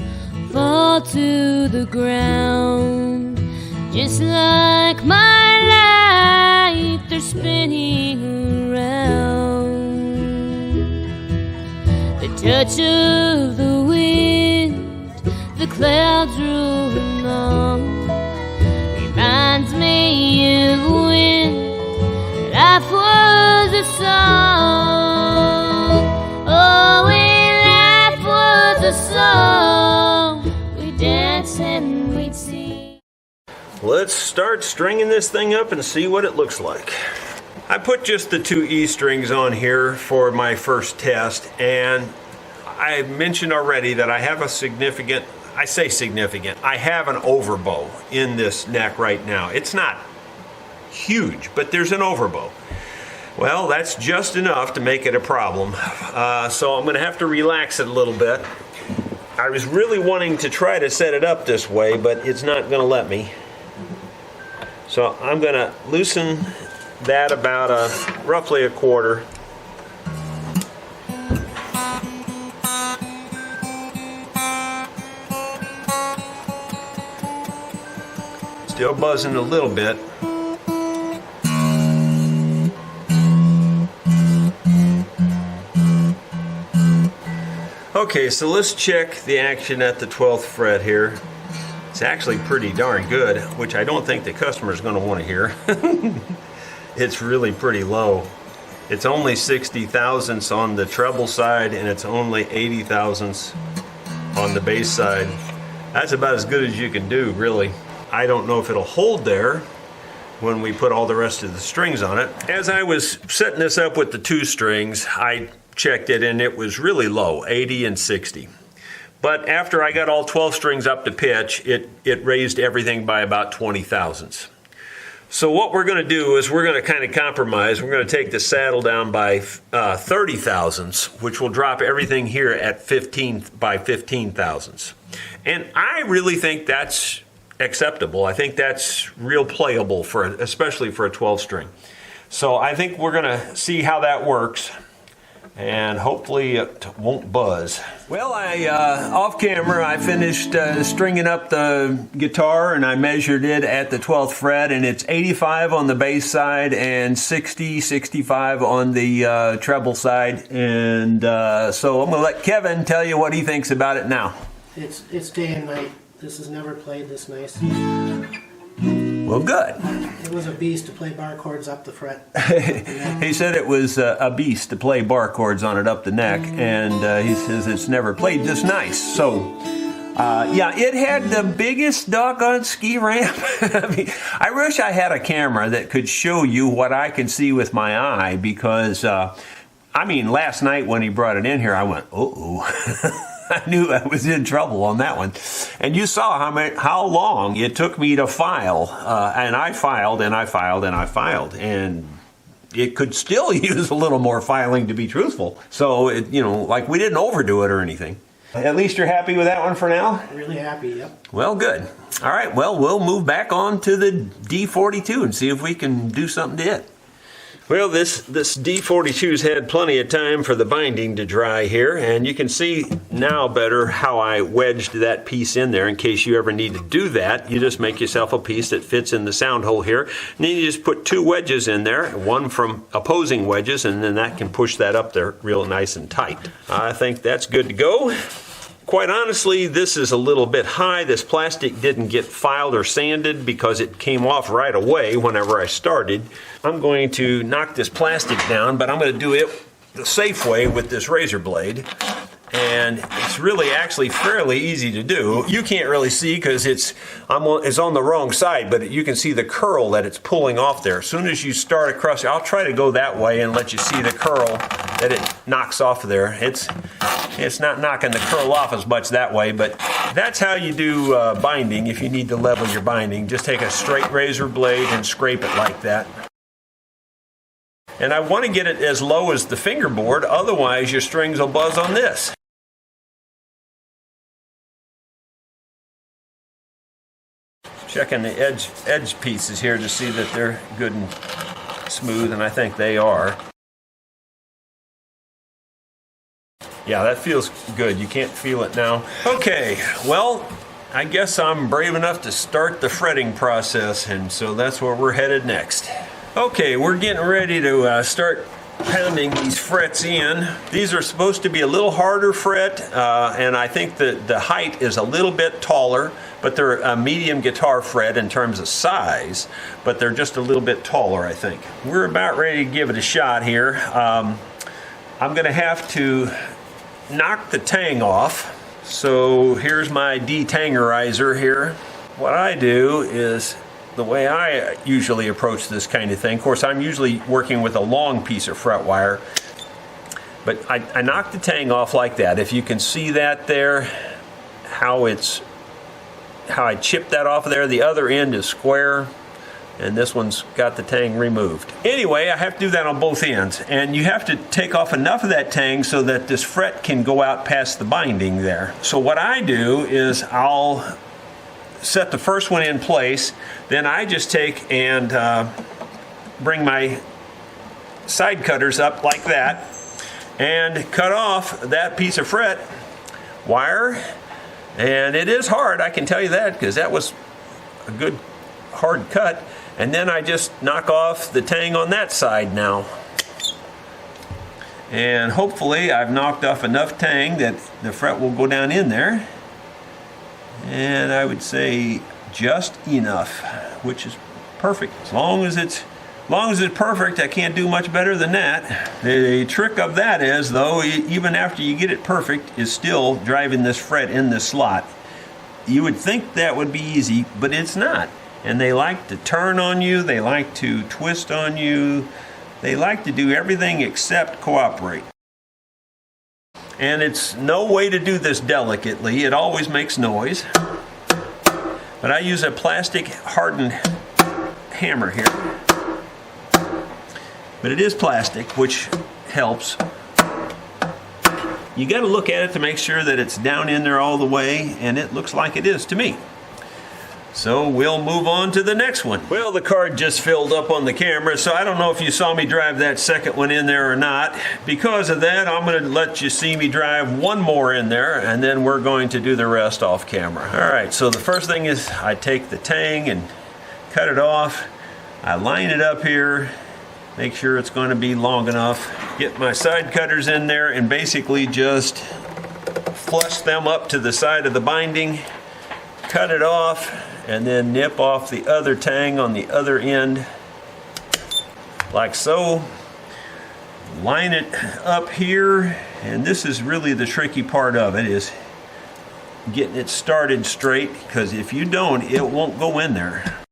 fall to the ground, just like my life, they're spinning around. The touch of the wind, the clouds rolling on, reminds me of when life was a song. Oh, when life was a song, we'd dance and we'd sing. Let's start stringing this thing up and see what it looks like. I put just the 2 E strings on here for my first test, and I mentioned already that I have a significant, I say significant, I have an overbow in this neck right now. It's not huge, but there's an overbow. Well, that's just enough to make it a problem. So I'm going to have to relax it a little bit. I was really wanting to try to set it up this way, but it's not going to let me. So I'm going to loosen that about roughly a quarter. Still buzzing a little bit. Okay, so let's check the action at the 12th fret here. It's actually pretty darn good, which I don't think the customer's going to want to hear. It's really pretty low. It's only 60 thousandths on the treble side, and it's only 80 thousandths on the bass side. That's about as good as you can do, really. I don't know if it'll hold there when we put all the rest of the strings on it. As I was setting this up with the 2 strings, I checked it and it was really low, 80 and 60. But after I got all 12 strings up to pitch, it raised everything by about 20 thousandths. So what we're going to do is we're going to kind of compromise. We're going to take the saddle down by 30 thousandths, which will drop everything here at 15 by 15 thousandths. And I really think that's acceptable. I think that's real playable, especially for a 12 string. So I think we're going to see how that works. And hopefully it won't buzz. Well, off camera, I finished stringing up the guitar, and I measured it at the 12th fret, and it's 85 on the bass side and 65 on the treble side. And so I'm going to let Kevin tell you what he thinks about it now. It's day and night. This has never played this nice. Well, good. It was a beast to play bar chords up the fret. He said it was a beast to play bar chords on it up the neck, and he says it's never played this nice. So, yeah, it had the biggest doggone ski ramp. I mean, I wish I had a camera that could show you what I can see with my eye, because, I mean, last night when he brought it in here, I went, uh-oh. I knew I was in trouble on that one. And you saw how long it took me to file. And I filed, and I filed, and I filed. And it could still use a little more filing, to be truthful. So, like we didn't overdo it or anything. At least you're happy with that one for now? Really happy, yep. Well, good. All right, well, we'll move back on to the D42 and see if we can do something to it. Well, this D42's had plenty of time for the binding to dry here, and you can see now better how I wedged that piece in there. In case you ever need to do that, you just make yourself a piece that fits in the sound hole here, and then you just put 2 wedges in there, one from opposing wedges, and then that can push that up there real nice and tight. I think that's good to go. Quite honestly, this is a little bit high. This plastic didn't get filed or sanded because it came off right away whenever I started. I'm going to knock this plastic down, but I'm going to do it the safe way with this razor blade. And it's really actually fairly easy to do. You can't really see because it's on the wrong side, but you can see the curl that it's pulling off there. As soon as you start across, I'll try to go that way and let you see the curl that it knocks off there. It's not knocking the curl off as much that way, but that's how you do binding. If you need to level your binding, just take a straight razor blade and scrape it like that. And I want to get it as low as the fingerboard, otherwise your strings will buzz on this. Checking the edge pieces here to see that they're good and smooth, and I think they are. Yeah, that feels good. You can't feel it now. Okay, well, I guess I'm brave enough to start the fretting process, and so that's where we're headed next. Okay, we're getting ready to start pounding these frets in. These are supposed to be a little harder fret, and I think that the height is a little bit taller, but they're a medium guitar fret in terms of size, but they're just a little bit taller, I think. We're about ready to give it a shot here. I'm going to have to knock the tang off. So here's my detangerizer here. What I do is, the way I usually approach this kind of thing, of course I'm usually working with a long piece of fret wire, but I knock the tang off like that. If you can see that there, how I chip that off of there. The other end is square, and this one's got the tang removed. Anyway, I have to do that on both ends, and you have to take off enough of that tang so that this fret can go out past the binding there. So what I do is I'll set the first one in place, then I just take and bring my side cutters up like that and cut off that piece of fret wire. And it is hard, I can tell you that, because that was a good hard cut, and then I just knock off the tang on that side now. And hopefully I've knocked off enough tang that the fret will go down in there. And I would say just enough, which is perfect. As long as it's perfect, I can't do much better than that. The trick of that is, though, even after you get it perfect, is still driving this fret in this slot. You would think that would be easy, but it's not. And they like to turn on you, they like to twist on you, they like to do everything except cooperate. And it's no way to do this delicately. It always makes noise. But I use a plastic hardened hammer here. But it is plastic, which helps. You got to look at it to make sure that it's down in there all the way, and it looks like it is to me. So we'll move on to the next one. Well, the card just filled up on the camera, so I don't know if you saw me drive that second one in there or not. Because of that, I'm going to let you see me drive one more in there, and then we're going to do the rest off camera. All right, so the first thing is I take the tang and cut it off. I line it up here, make sure it's going to be long enough. Get my side cutters in there and basically just flush them up to the side of the binding, cut it off, and then nip off the other tang on the other end, like so. Line it up here, and this is really the tricky part of it, is getting it started straight, because if you don't, it won't go in there.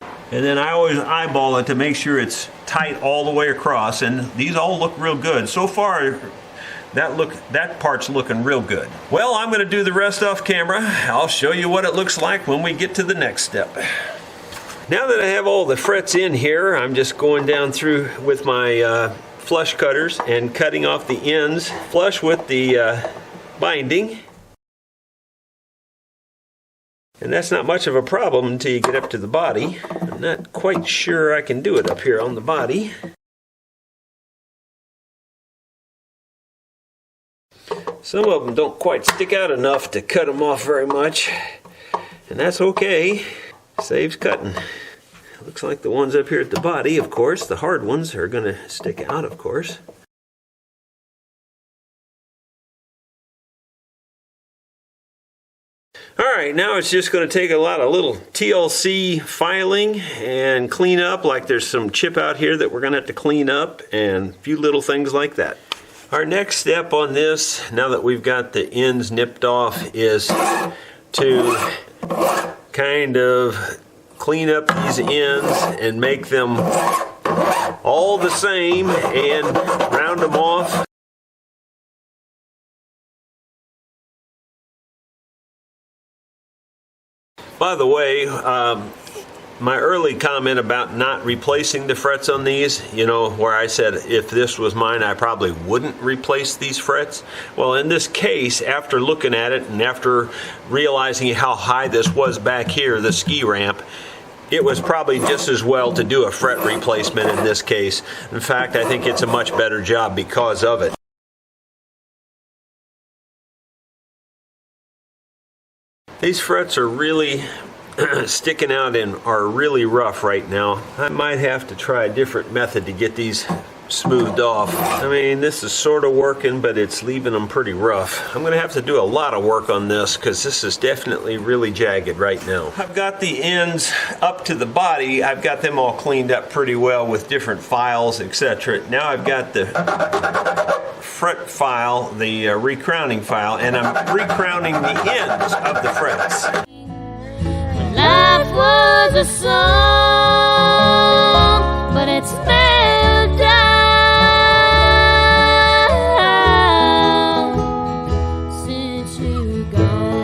And then I always eyeball it to make sure it's tight all the way across, and these all look real good. So far, that part's looking real good. Well, I'm going to do the rest off camera. I'll show you what it looks like when we get to the next step. Now that I have all the frets in here, I'm just going down through with my flush cutters and cutting off the ends flush with the binding. And that's not much of a problem until you get up to the body. I'm not quite sure I can do it up here on the body. Some of them don't quite stick out enough to cut them off very much, and that's okay. Saves cutting. Looks like the ones up here at the body, of course, the hard ones are going to stick out, of course. Alright, now it's just going to take a lot of little TLC filing and clean up, like there's some chip out here that we're going to have to clean up, and a few little things like that. Our next step on this, now that we've got the ends nipped off, is to kind of clean up these ends and make them all the same and round them off. By the way, my early comment about not replacing the frets on these, you know, where I said if this was mine, I probably wouldn't replace these frets. Well, in this case, after looking at it and after realizing how high this was back here, the ski ramp, it was probably just as well to do a fret replacement in this case. In fact, I think it's a much better job because of it. These frets are really sticking out and are really rough right now. I might have to try a different method to get these smoothed off. I mean, this is sort of working, but it's leaving them pretty rough. I'm going to have to do a lot of work on this because this is definitely really jagged right now. I've got the ends up to the body. I've got them all cleaned up pretty well with different files, etc. Now I've got the fret file, the recrowning file, and I'm recrowning the ends of the frets. Life was a song, but it's fell down since you gone.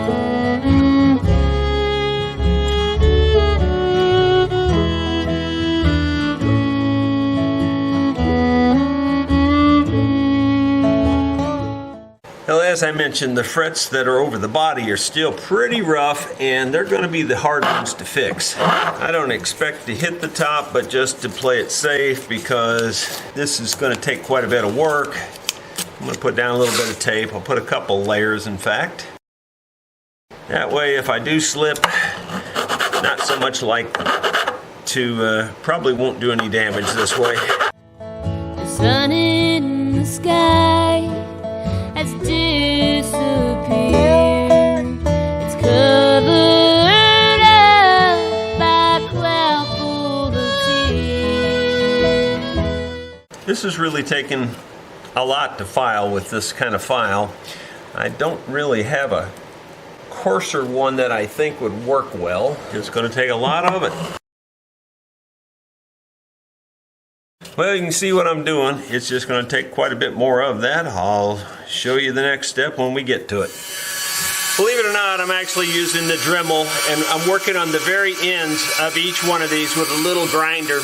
Well, as I mentioned, the frets that are over the body are still pretty rough, and they're going to be the hard ones to fix. I don't expect to hit the top, but just to play it safe, because this is going to take quite a bit of work. I'm going to put down a little bit of tape. I'll put a couple layers, in fact. That way if I do slip, not so much like to, probably won't do any damage this way. The sun in the sky has disappeared. It's covered up by a cloud full of tears. This is really taking a lot to file with this kind of file. I don't really have a coarser one that I think would work well. It's going to take a lot of it. Well, you can see what I'm doing. It's just going to take quite a bit more of that. I'll show you the next step when we get to it. Believe it or not, I'm actually using the Dremel, and I'm working on the very ends of each one of these with a little grinder.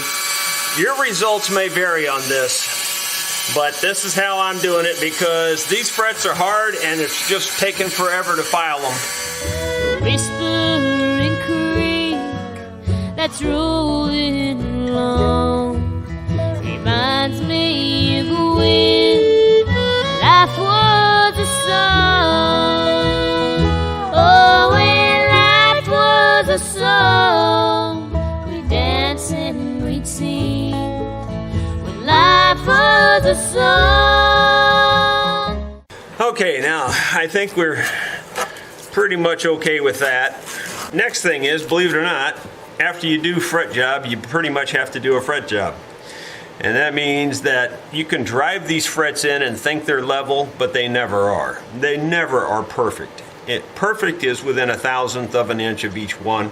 Your results may vary on this, but this is how I'm doing it because these frets are hard and it's just taking forever to file them. Whispering creek that's rolling along reminds me of when life was a song. Oh, when life was a song, we'd dance and we'd sing. When life was a song. Okay, now I think we're pretty much okay with that. Next thing is, believe it or not, after you do fret job, you pretty much have to do a fret job. And that means that you can drive these frets in and think they're level, but they never are. They never are perfect. Perfect is within 1/1000th of an inch of each one,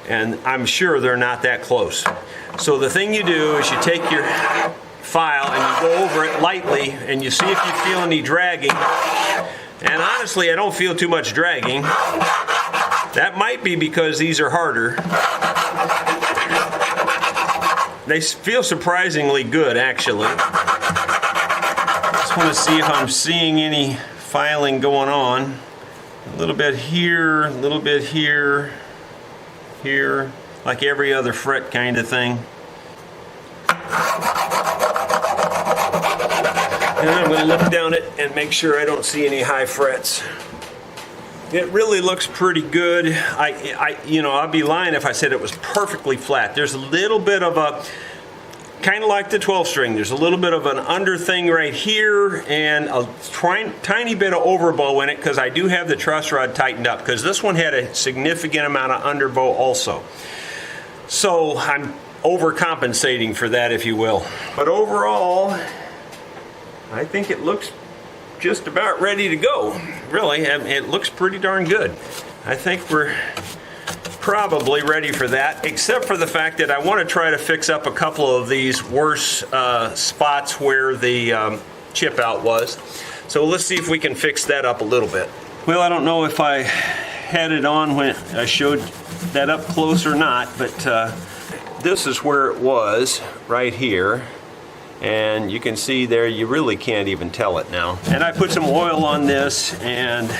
and I'm sure they're not that close. So the thing you do is you take your file and you go over it lightly and you see if you feel any dragging. And honestly, I don't feel too much dragging. That might be because these are harder. They feel surprisingly good, actually. Just want to see if I'm seeing any filing going on. A little bit here, a little bit here, here, like every other fret kind of thing. And I'm going to look down it and make sure I don't see any high frets. It really looks pretty good. I'd be lying if I said it was perfectly flat. There's a little bit of a, kind of like the 12 string, there's a little bit of an under thing right here and a tiny bit of overbow in it because I do have the truss rod tightened up because this one had a significant amount of underbow also. So I'm overcompensating for that, if you will. But overall, I think it looks just about ready to go. Really, it looks pretty darn good. I think we're probably ready for that, except for the fact that I want to try to fix up a couple of these worse spots where the chip out was. So let's see if we can fix that up a little bit. Well, I don't know if I had it on when I showed that up close or not, but this is where it was, right here. And you can see there, you really can't even tell it now. And I put some oil on this, and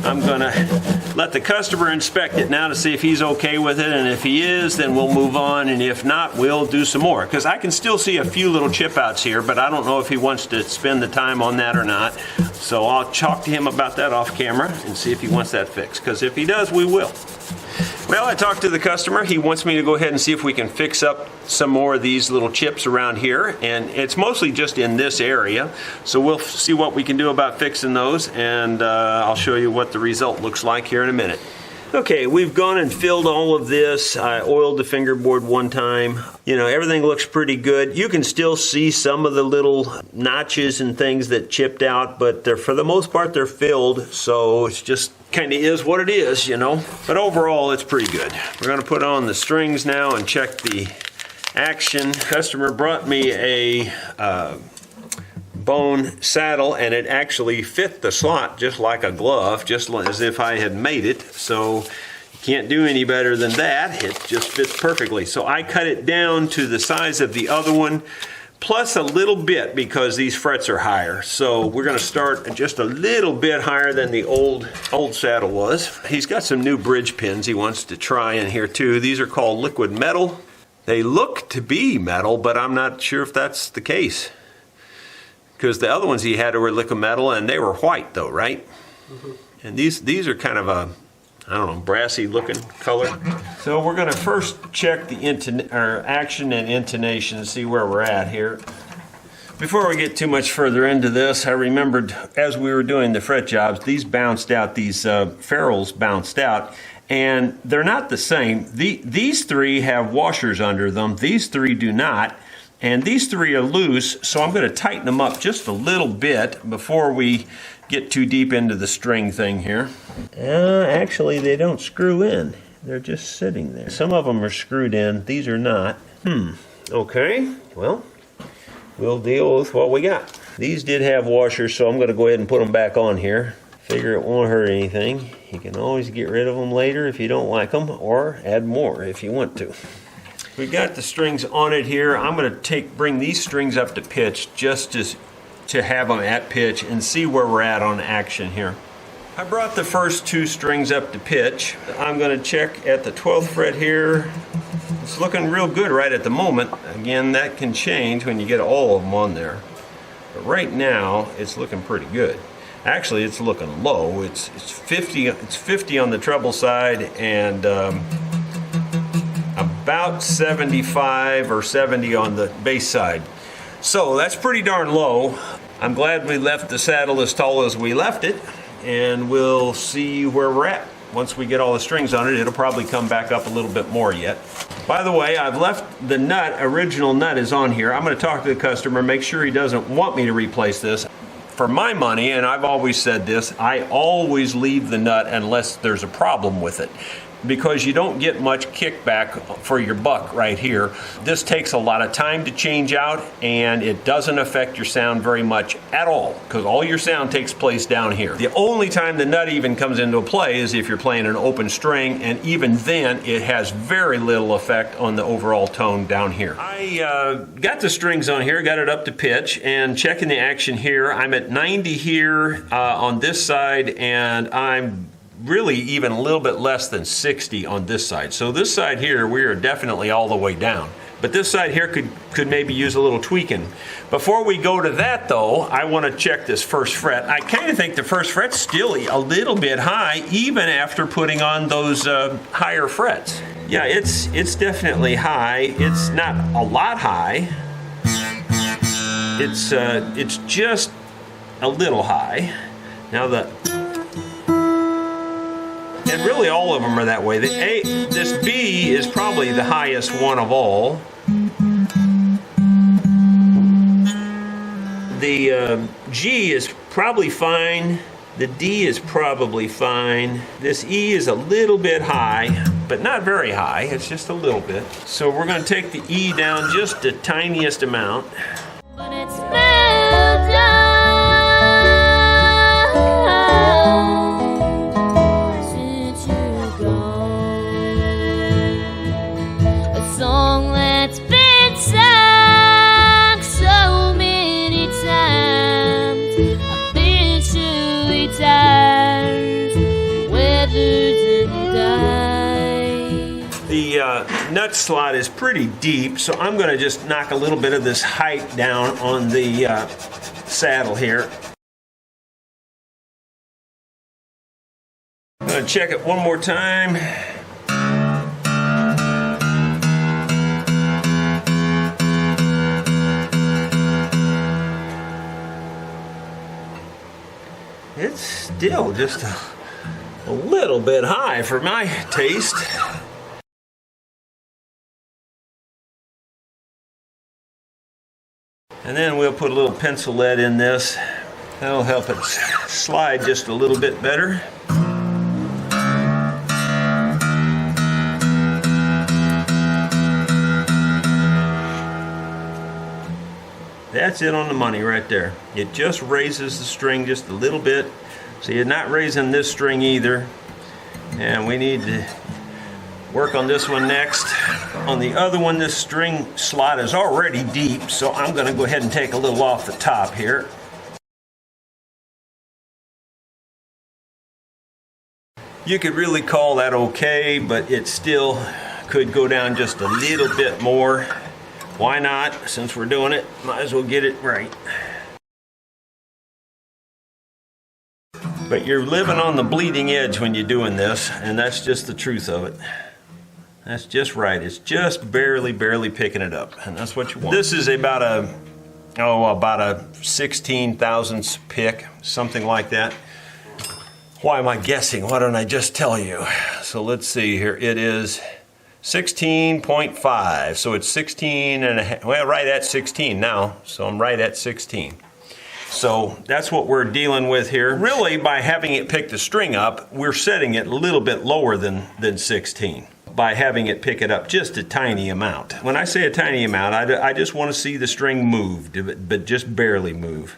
I'm gonna let the customer inspect it now to see if he's okay with it, and if he is, then we'll move on, and if not, we'll do some more. Because I can still see a few little chip outs here, but I don't know if he wants to spend the time on that or not. So I'll talk to him about that off camera and see if he wants that fixed, because if he does, we will. Well, I talked to the customer. He wants me to go ahead and see if we can fix up some more of these little chips around here, and it's mostly just in this area. So we'll see what we can do about fixing those, and I'll show you what the result looks like here in a minute. Okay, we've gone and filled all of this. I oiled the fingerboard one time. You know, everything looks pretty good. You can still see some of the little notches and things that chipped out, but for the most part, they're filled, so it's just kind of is what it is, you know. But overall, it's pretty good. We're going to put on the strings now and check the action. Customer brought me a bone saddle, and it actually fit the slot just like a glove, just as if I had made it. So you can't do any better than that. It just fits perfectly. So I cut it down to the size of the other one, plus a little bit because these frets are higher. So we're going to start just a little bit higher than the old saddle was. He's got some new bridge pins he wants to try in here too. These are called liquid metal. They look to be metal, but I'm not sure if that's the case, because the other ones he had were liquid metal and they were white though, right? Mm-hmm. And these are kind of a I don't know, brassy looking color. So we're gonna first check the action and intonation and see where we're at here. Before we get too much further into this, I remembered as we were doing the fret jobs, these bounced out, these ferrules bounced out, and they're not the same. These three have washers under them, these three do not, and these three are loose, so I'm going to tighten them up just a little bit before we get too deep into the string thing here. Actually, they don't screw in. They're just sitting there. Some of them are screwed in, these are not. Okay, well, we'll deal with what we got. These did have washers, so I'm going to go ahead and put them back on here. Figure it won't hurt anything. You can always get rid of them later if you don't like them, or add more if you want to. We got the strings on it here. I'm going to bring these strings up to pitch just to have them at pitch and see where we're at on action here. I brought the first two strings up to pitch. I'm going to check at the 12th fret here. It's looking real good right at the moment. Again, that can change when you get all of them on there. But right now, it's looking pretty good. Actually, it's looking low. It's 50. It's 50 on the treble side and about 75 or 70 on the bass side. So that's pretty darn low. I'm glad we left the saddle as tall as we left it, and we'll see where we're at. Once we get all the strings on it, it'll probably come back up a little bit more yet. By the way, I've left the nut, original nut is on here. I'm going to talk to the customer, make sure he doesn't want me to replace this. For my money, and I've always said this, I always leave the nut unless there's a problem with it, because you don't get much kickback for your buck right here. This takes a lot of time to change out, and it doesn't affect your sound very much at all, because all your sound takes place down here. The only time the nut even comes into play is if you're playing an open string, and even then it has very little effect on the overall tone down here. I got the strings on here, got it up to pitch, and checking the action here, I'm at 90 here on this side, and I'm really even a little bit less than 60 on this side. So this side here, we are definitely all the way down. But this side here could maybe use a little tweaking. Before we go to that though, I want to check this first fret. I kind of think the first fret's still a little bit high, even after putting on those higher frets. Yeah, it's definitely high. It's not a lot high. It's just a little high. Now and really all of them are that way. This B is probably the highest one of all. The G is probably fine. The D is probably fine. This E is a little bit high, but not very high. It's just a little bit. So we're going to take the E down just the tiniest amount. But it's moved on since you're gone. A song that's been sung so many times. I've been truly tired, weathered and died. The nut slot is pretty deep, so I'm going to just knock a little bit of this height down on the saddle here. I'm going to check it one more time. It's still just a little bit high for my taste. And then we'll put a little pencil lead in this. That'll help it slide just a little bit better. That's it on the money right there. It just raises the string just a little bit. So you're not raising this string either. And we need to work on this one next. On the other one, this string slot is already deep, so I'm going to go ahead and take a little off the top here. You could really call that okay, but it still could go down just a little bit more. Why not? Since we're doing it, might as well get it right. But you're living on the bleeding edge when you're doing this, and that's just the truth of it. That's just right. It's just barely picking it up, and that's what you want. This is about a 16 thousandths pick, something like that. Why am I guessing? Why don't I just tell you? So let's see here. It is 16.5. So it's 16 and a half. Well, right at 16 now. So I'm right at 16. So that's what we're dealing with here. Really, by having it pick the string up, we're setting it a little bit lower than 16. By having it pick it up just a tiny amount. When I say a tiny amount, I just want to see the string moved, but just barely move.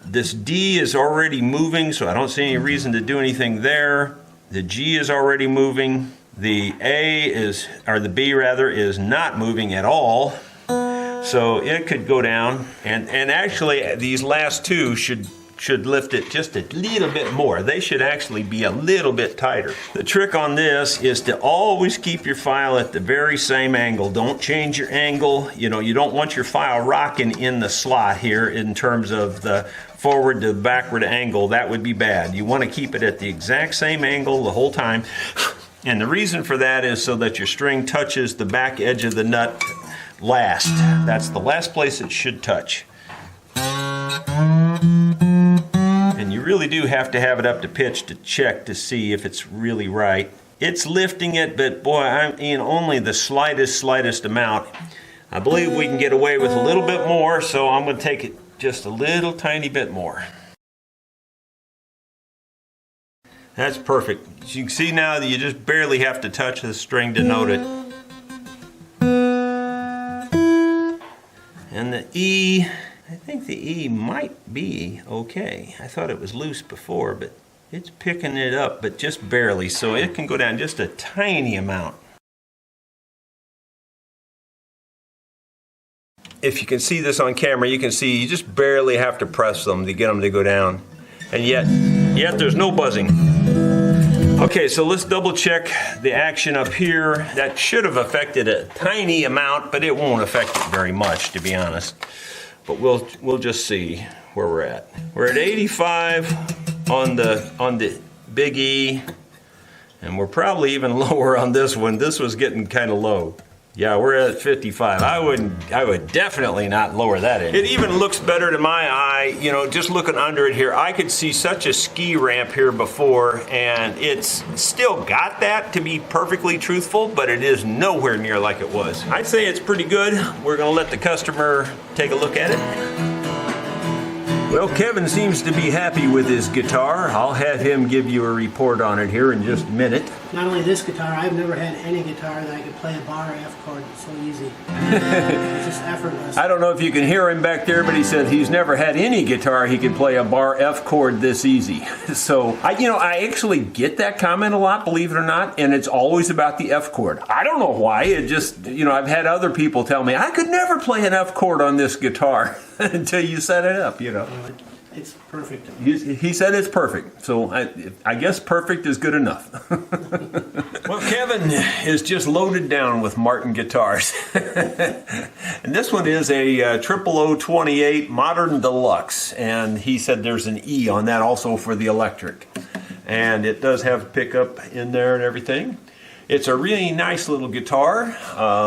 This D is already moving, so I don't see any reason to do anything there. The G is already moving. The the B rather, is not moving at all. So it could go down, and actually these last two should lift it just a little bit more. They should actually be a little bit tighter. The trick on this is to always keep your file at the very same angle. Don't change your angle. You know, you don't want your file rocking in the slot here in terms of the forward to backward angle. That would be bad. You want to keep it at the exact same angle the whole time. And the reason for that is so that your string touches the back edge of the nut last. That's the last place it should touch. And you really do have to have it up to pitch to check to see if it's really right. It's lifting it, but boy, I'm in only the slightest amount. I believe we can get away with a little bit more, so I'm going to take it just a little tiny bit more. That's perfect. As you can see now that you just barely have to touch the string to note it. And the E, I think the E might be okay. I thought it was loose before, but it's picking it up, but just barely, so it can go down just a tiny amount. If you can see this on camera, you can see you just barely have to press them to get them to go down. And yet there's no buzzing. Okay, so let's double check the action up here. That should have affected a tiny amount, but it won't affect it very much, to be honest. But we'll just see where we're at. We're at 85 on the big E, and we're probably even lower on this one. This was getting kind of low. Yeah, we're at 55. I would definitely not lower that in. It even looks better to my eye, you know, just looking under it here. I could see such a ski ramp here before, and it's still got that, to be perfectly truthful, but it is nowhere near like it was. I'd say it's pretty good. We're gonna let the customer take a look at it. Well, Kevin seems to be happy with his guitar. I'll have him give you a report on it here in just a minute. Not only this guitar, I've never had any guitar that I could play a bar F chord so easy. It's just effortless. I don't know if you can hear him back there, but he said he's never had any guitar he could play a bar F chord this easy. So, I actually get that comment a lot, believe it or not, and it's always about the F chord. I don't know why. It just, I've had other people tell me, I could never play an F chord on this guitar until you set it up, It's perfect. He said it's perfect, so I guess perfect is good enough. Well, Kevin is just loaded down with Martin guitars. And this one is a 00028 Modern Deluxe, and he said there's an E on that also for the electric. And it does have a pickup in there and everything. It's a really nice little guitar.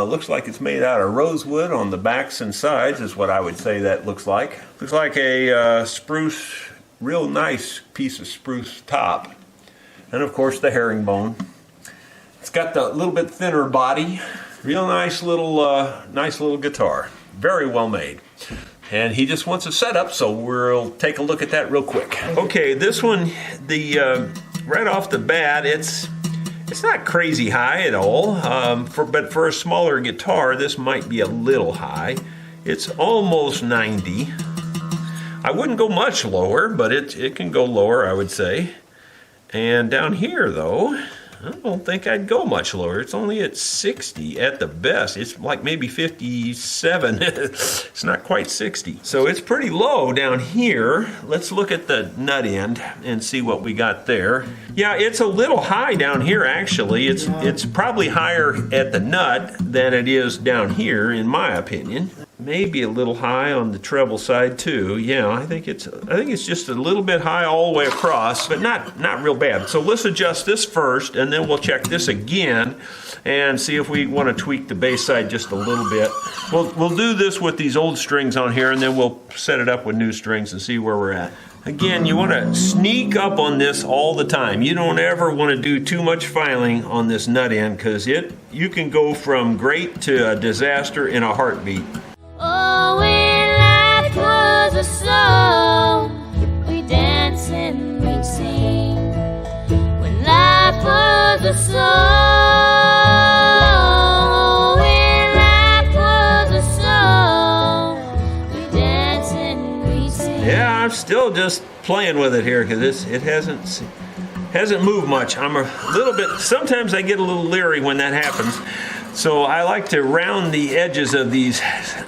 Looks like it's made out of rosewood on the backs and sides is what I would say that looks like. Looks like a spruce, real nice piece of spruce top. And of course the herringbone. It's got the little bit thinner body. Real nice little guitar. Very well made. And he just wants a setup, so we'll take a look at that real quick. Okay, this one, right off the bat, it's not crazy high at all, but for a smaller guitar, this might be a little high. It's almost 90. I wouldn't go much lower, but it can go lower, I would say. And down here, though, I don't think I'd go much lower. It's only at 60 at the best. It's like maybe 57. It's not quite 60. So it's pretty low down here. Let's look at the nut end and see what we got there. Yeah, it's a little high down here, actually. It's probably higher at the nut than it is down here, in my opinion. maybe a little high on the treble side too. Yeah, I think it's just a little bit high all the way across, but not real bad. So let's adjust this first, and then we'll check this again and see if we want to tweak the bass side just a little bit. We'll do this with these old strings on here, and then we'll set it up with new strings and see where we're at. Again, you want to sneak up on this all the time. You don't ever want to do too much filing on this nut end, because you can go from great to a disaster in a heartbeat. Oh, when life was a song, we dance and we sing. When life was a song, when life was a song, we dance and we sing. Yeah, I'm still just playing with it here because it hasn't moved much. I'm a little bit, sometimes I get a little leery when that happens. So I like to round the edges of these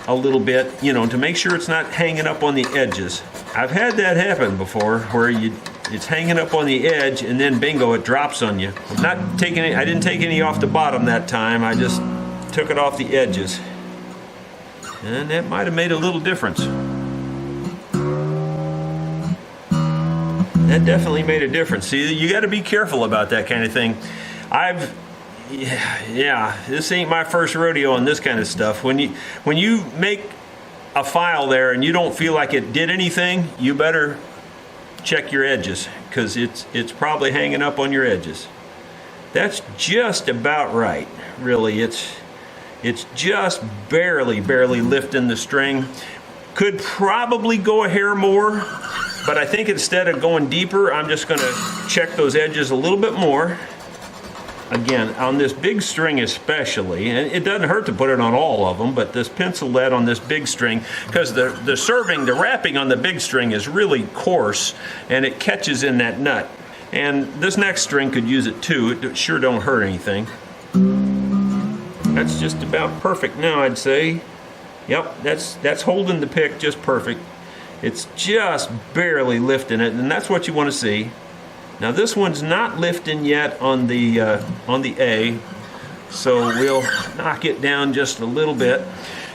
a little bit, to make sure it's not hanging up on the edges. I've had that happen before where it's hanging up on the edge and then bingo, it drops on you. I didn't take any off the bottom that time. I just took it off the edges. And that might have made a little difference. That definitely made a difference. See, you got to be careful about that kind of thing. Yeah, this ain't my first rodeo on this kind of stuff. When you make a file there and you don't feel like it did anything, you better check your edges, because it's probably hanging up on your edges. That's just about right, really. It's just barely lifting the string. Could probably go a hair more, but I think instead of going deeper, I'm just going to check those edges a little bit more. Again, on this big string especially, and it doesn't hurt to put it on all of them, but this pencil lead on this big string, because the wrapping on the big string is really coarse, and it catches in that nut. And this next string could use it too. It sure don't hurt anything. That's just about perfect now, I'd say. Yep, that's holding the pick just perfect. It's just barely lifting it, and that's what you want to see. Now this one's not lifting yet on the A, so we'll knock it down just a little bit.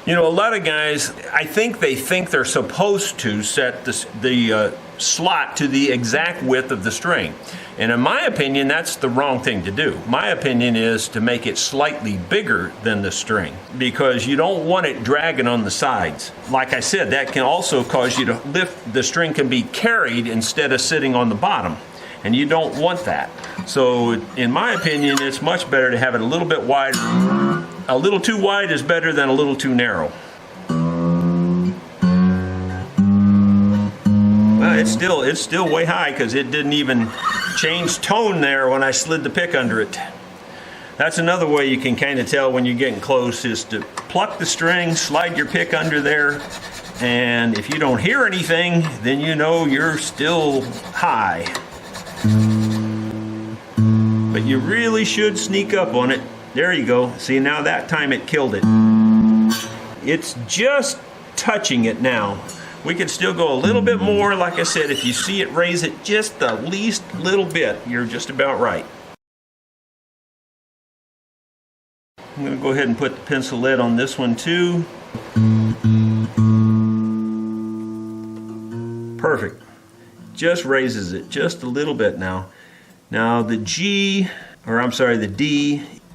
A lot of guys, I think they're supposed to set the slot to the exact width of the string. And in my opinion, that's the wrong thing to do. My opinion is to make it slightly bigger than the string, because you don't want it dragging on the sides. Like I said, that can also cause you to lift, the string can be carried instead of sitting on the bottom. And you don't want that. So in my opinion, it's much better to have it a little bit wider. A little too wide is better than a little too narrow. Well, it's still way high, because it didn't even change tone there when I slid the pick under it. That's another way you can kind of tell when you're getting close, is to pluck the string, slide your pick under there, and if you don't hear anything, then you know you're still high. But you really should sneak up on it. There you go. See, now that time it killed it. It's just touching it now. We could still go a little bit more. Like I said, if you see it raise it just the least little bit, you're just about right. I'm going to go ahead and put the pencil lead on this one too. Perfect. Just raises it just a little bit now. Now the D,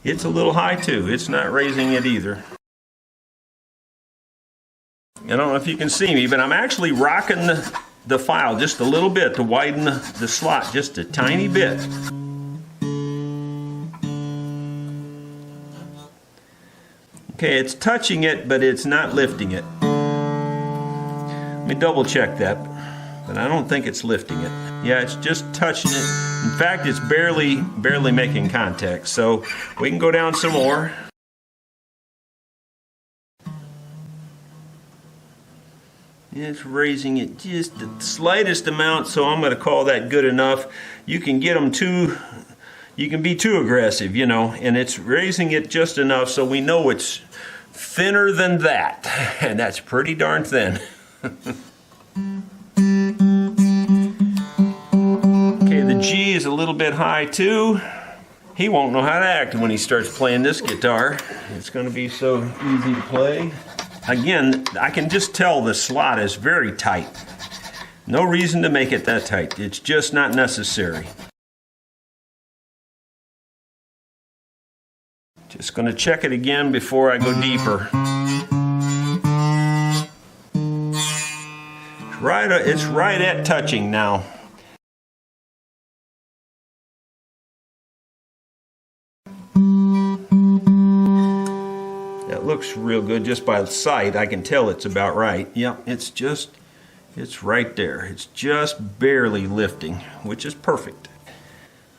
it's a little high too. It's not raising it either. I don't know if you can see me, but I'm actually rocking the file just a little bit to widen the slot just a tiny bit. Okay, it's touching it, but it's not lifting it. Let me double check that. But I don't think it's lifting it. Yeah, it's just touching it. In fact, it's barely making contact. So we can go down some more. It's raising it just the slightest amount, so I'm going to call that good enough. You can get them you can be too aggressive, and it's raising it just enough so we know it's thinner than that. And that's pretty darn thin. The G is a little bit high too. He won't know how to act when he starts playing this guitar. It's going to be so easy to play. again, I can just tell the slot is very tight. No reason to make it that tight. It's just not necessary. Just going to check it again before I go deeper. It's right at touching now. That looks real good just by sight. I can tell it's about right. Yep, it's right there. It's just barely lifting, which is perfect.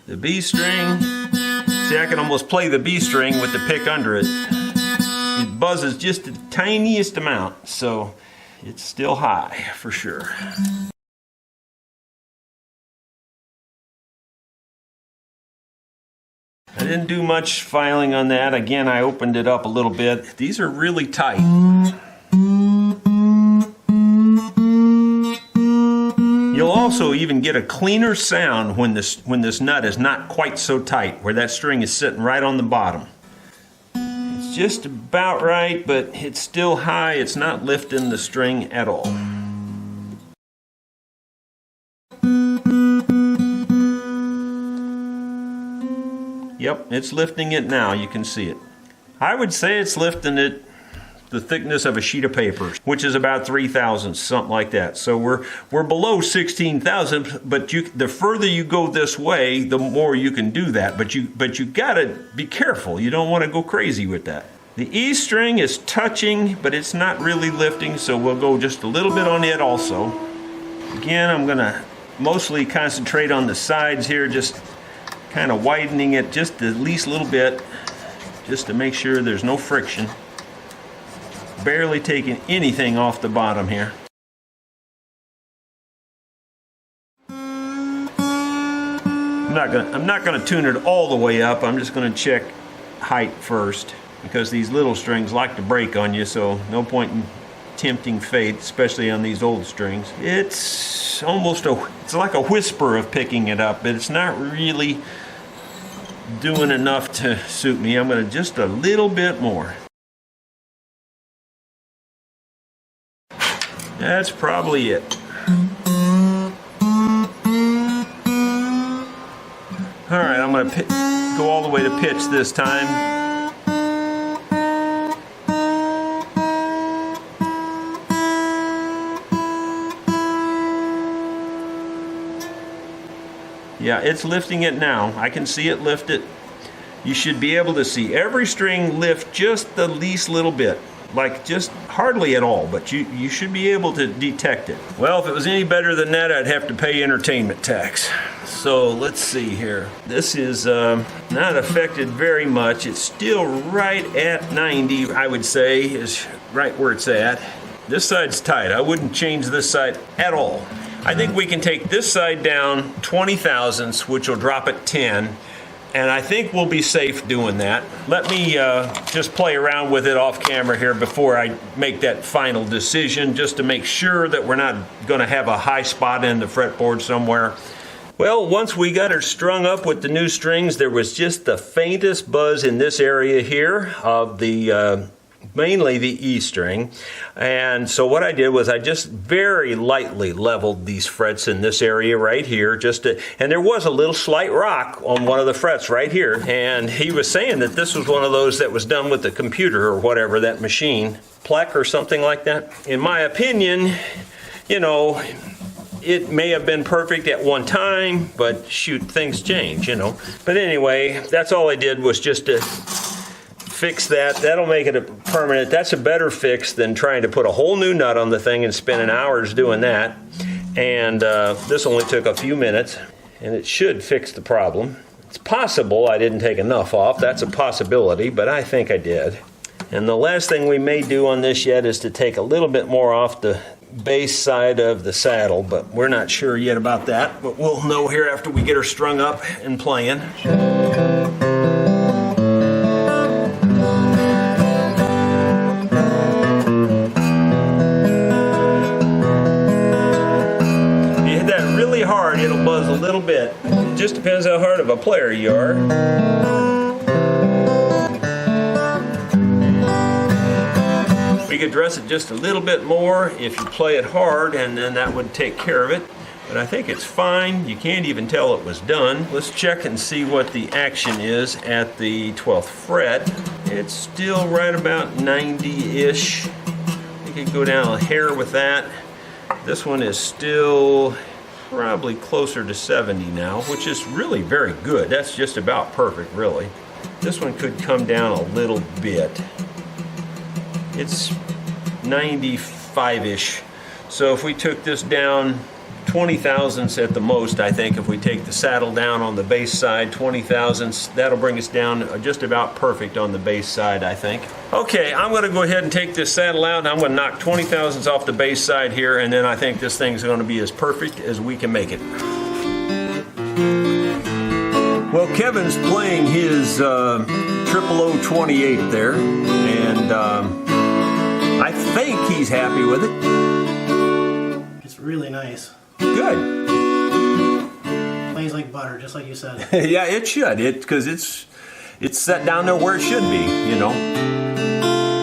The B string, see, I can almost play the B string with the pick under it. It buzzes just the tiniest amount, so it's still high for sure. I didn't do much filing on that. Again, I opened it up a little bit. These are really tight. You'll also even get a cleaner sound when this nut is not quite so tight, where that string is sitting right on the bottom. It's just about right, but it's still high. It's not lifting the string at all. Yep, it's lifting it now. You can see it. I would say it's lifting it the thickness of a sheet of paper, which is about 3 thousandths, something like that. So we're below 16 thousandths, but the further you go this way, the more you can do that. But you gotta be careful. You don't want to go crazy with that. The E string is touching, but it's not really lifting, so we'll go just a little bit on it also. Again, I'm gonna mostly concentrate on the sides here, just kind of widening it just the least little bit, just to make sure there's no friction. Barely taking anything off the bottom here. I'm not gonna tune it all the way up. I'm just gonna check height first, because these little strings like to break on you, so no point in tempting fate, especially on these old strings. It's like a whisper of picking it up, but it's not really doing enough to suit me. I'm gonna just a little bit more. That's probably it. All right, I'm going to go all the way to pitch this time. Yeah, it's lifting it now. I can see it lift it. You should be able to see every string lift just the least little bit. Like just hardly at all, but you should be able to detect it. Well, if it was any better than that, I'd have to pay entertainment tax. So let's see here. This is not affected very much. It's still right at 90, I would say, is right where it's at. This side's tight. I wouldn't change this side at all. I think we can take this side down 20 thousandths, which will drop it 10. And I think we'll be safe doing that. Let me just play around with it off camera here before I make that final decision, just to make sure that we're not gonna have a high spot in the fretboard somewhere. Well, once we got her strung up with the new strings, there was just the faintest buzz in this area here of the mainly the E string. And so what I did was I just very lightly leveled these frets in this area right here, and there was a little slight rock on one of the frets right here. And he was saying that this was one of those that was done with the computer or whatever, that machine, Plek or something like that. In my opinion, you know, it may have been perfect at one time, but shoot, things change, you know. But anyway, that's all I did was just to fix that. That'll make it a permanent. That's a better fix than trying to put a whole new nut on the thing and spending hours doing that. And this only took a few minutes, and it should fix the problem. It's possible I didn't take enough off. That's a possibility, but I think I did. And the last thing we may do on this yet is to take a little bit more off the base side of the saddle, but we're not sure yet about that. But we'll know here after we get her strung up and playing. Hard, it'll buzz a little bit. It just depends how hard of a player you are. You could dress it just a little bit more if you play it hard, and then that would take care of it. But I think it's fine. You can't even tell it was done. Let's check and see what the action is at the 12th fret. It's still right about 90-ish. You could go down a hair with that. This one is still probably closer to 70 now, which is really very good. That's just about perfect, really. This one could come down a little bit. It's 95-ish. So if we took this down 20 thousandths at the most, I think if we take the saddle down on the bass side 20 thousandths, that'll bring us down just about perfect on the bass side, I think. Okay, I'm going to go ahead and take this saddle out, and I'm going to knock 20 thousandths off the bass side here, and then I think this thing's going to be as perfect as we can make it. Well, Kevin's playing his 00028 there, and I think he's happy with it. It's really nice. Good. Plays like butter, just like you said. Yeah, it should. Because it's set down there where it should be, you know.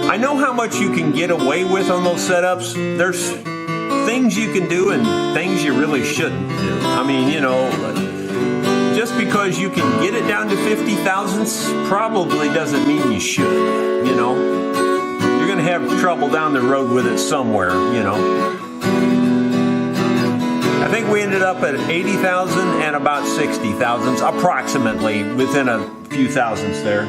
I know how much you can get away with on those setups. There's things you can do and things you really shouldn't do. I mean, you know, just because you can get it down to 50 thousandths probably doesn't mean you should, you know. You're going to have trouble down the road with it somewhere, you know. I think we ended up at 80,000 and about 60 thousandths, approximately, within a few thousandths there.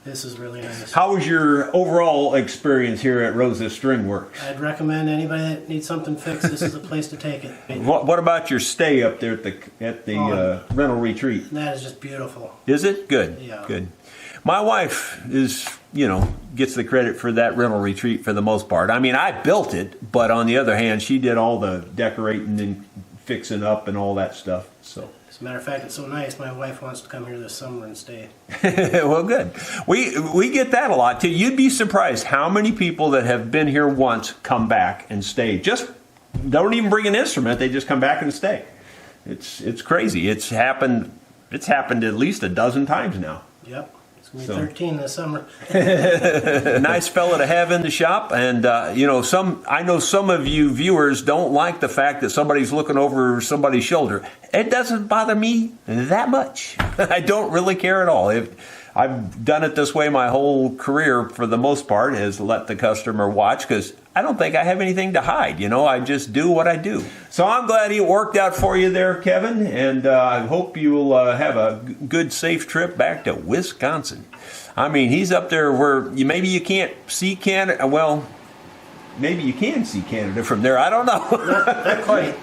This is really nice. How was your overall experience here at Rosa String Works? I'd recommend anybody that needs something fixed, this is the place to take it. What about your stay up there at the rental retreat? That is just beautiful. Is it? Good. Yeah. Good. My wife is, you know, gets the credit for that rental retreat for the most part. I mean, I built it, but on the other hand, she did all the decorating and fixing up and all that stuff. So, As a matter of fact, it's so nice, my wife wants to come here this summer and stay. well, good. We get that a lot too. You'd be surprised how many people that have been here once come back and stay. Just don't even bring an instrument; they just come back and stay. It's crazy. It's happened at least a dozen times now. Yep. It's going to be 13 this summer. Nice fella to have in the shop, and you know, I know some of you viewers don't like the fact that somebody's looking over somebody's shoulder. It doesn't bother me that much. I don't really care at all. I've done it this way my whole career for the most part, is let the customer watch, because I don't think I have anything to hide. You know, I just do what I do. So I'm glad it worked out for you there, Kevin, and I hope you'll have a good, safe trip back to Wisconsin. I mean, he's up there where maybe you can't see Canada. Well, maybe you can see Canada from there. I don't know. Not quite.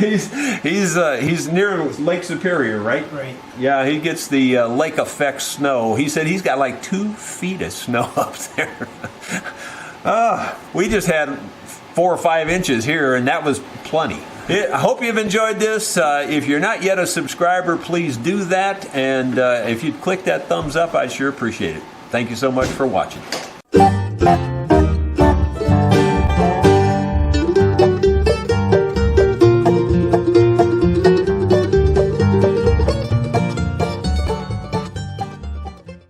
he's near Lake Superior, right? Right. Yeah, he gets the lake effect snow. He said he's got like 2 feet of snow up there. We just had 4 or 5 inches here, and that was plenty. I hope you've enjoyed this. If you're not yet a subscriber, please do that. And if you'd click that thumbs up, I'd sure appreciate it. Thank you so much for watching.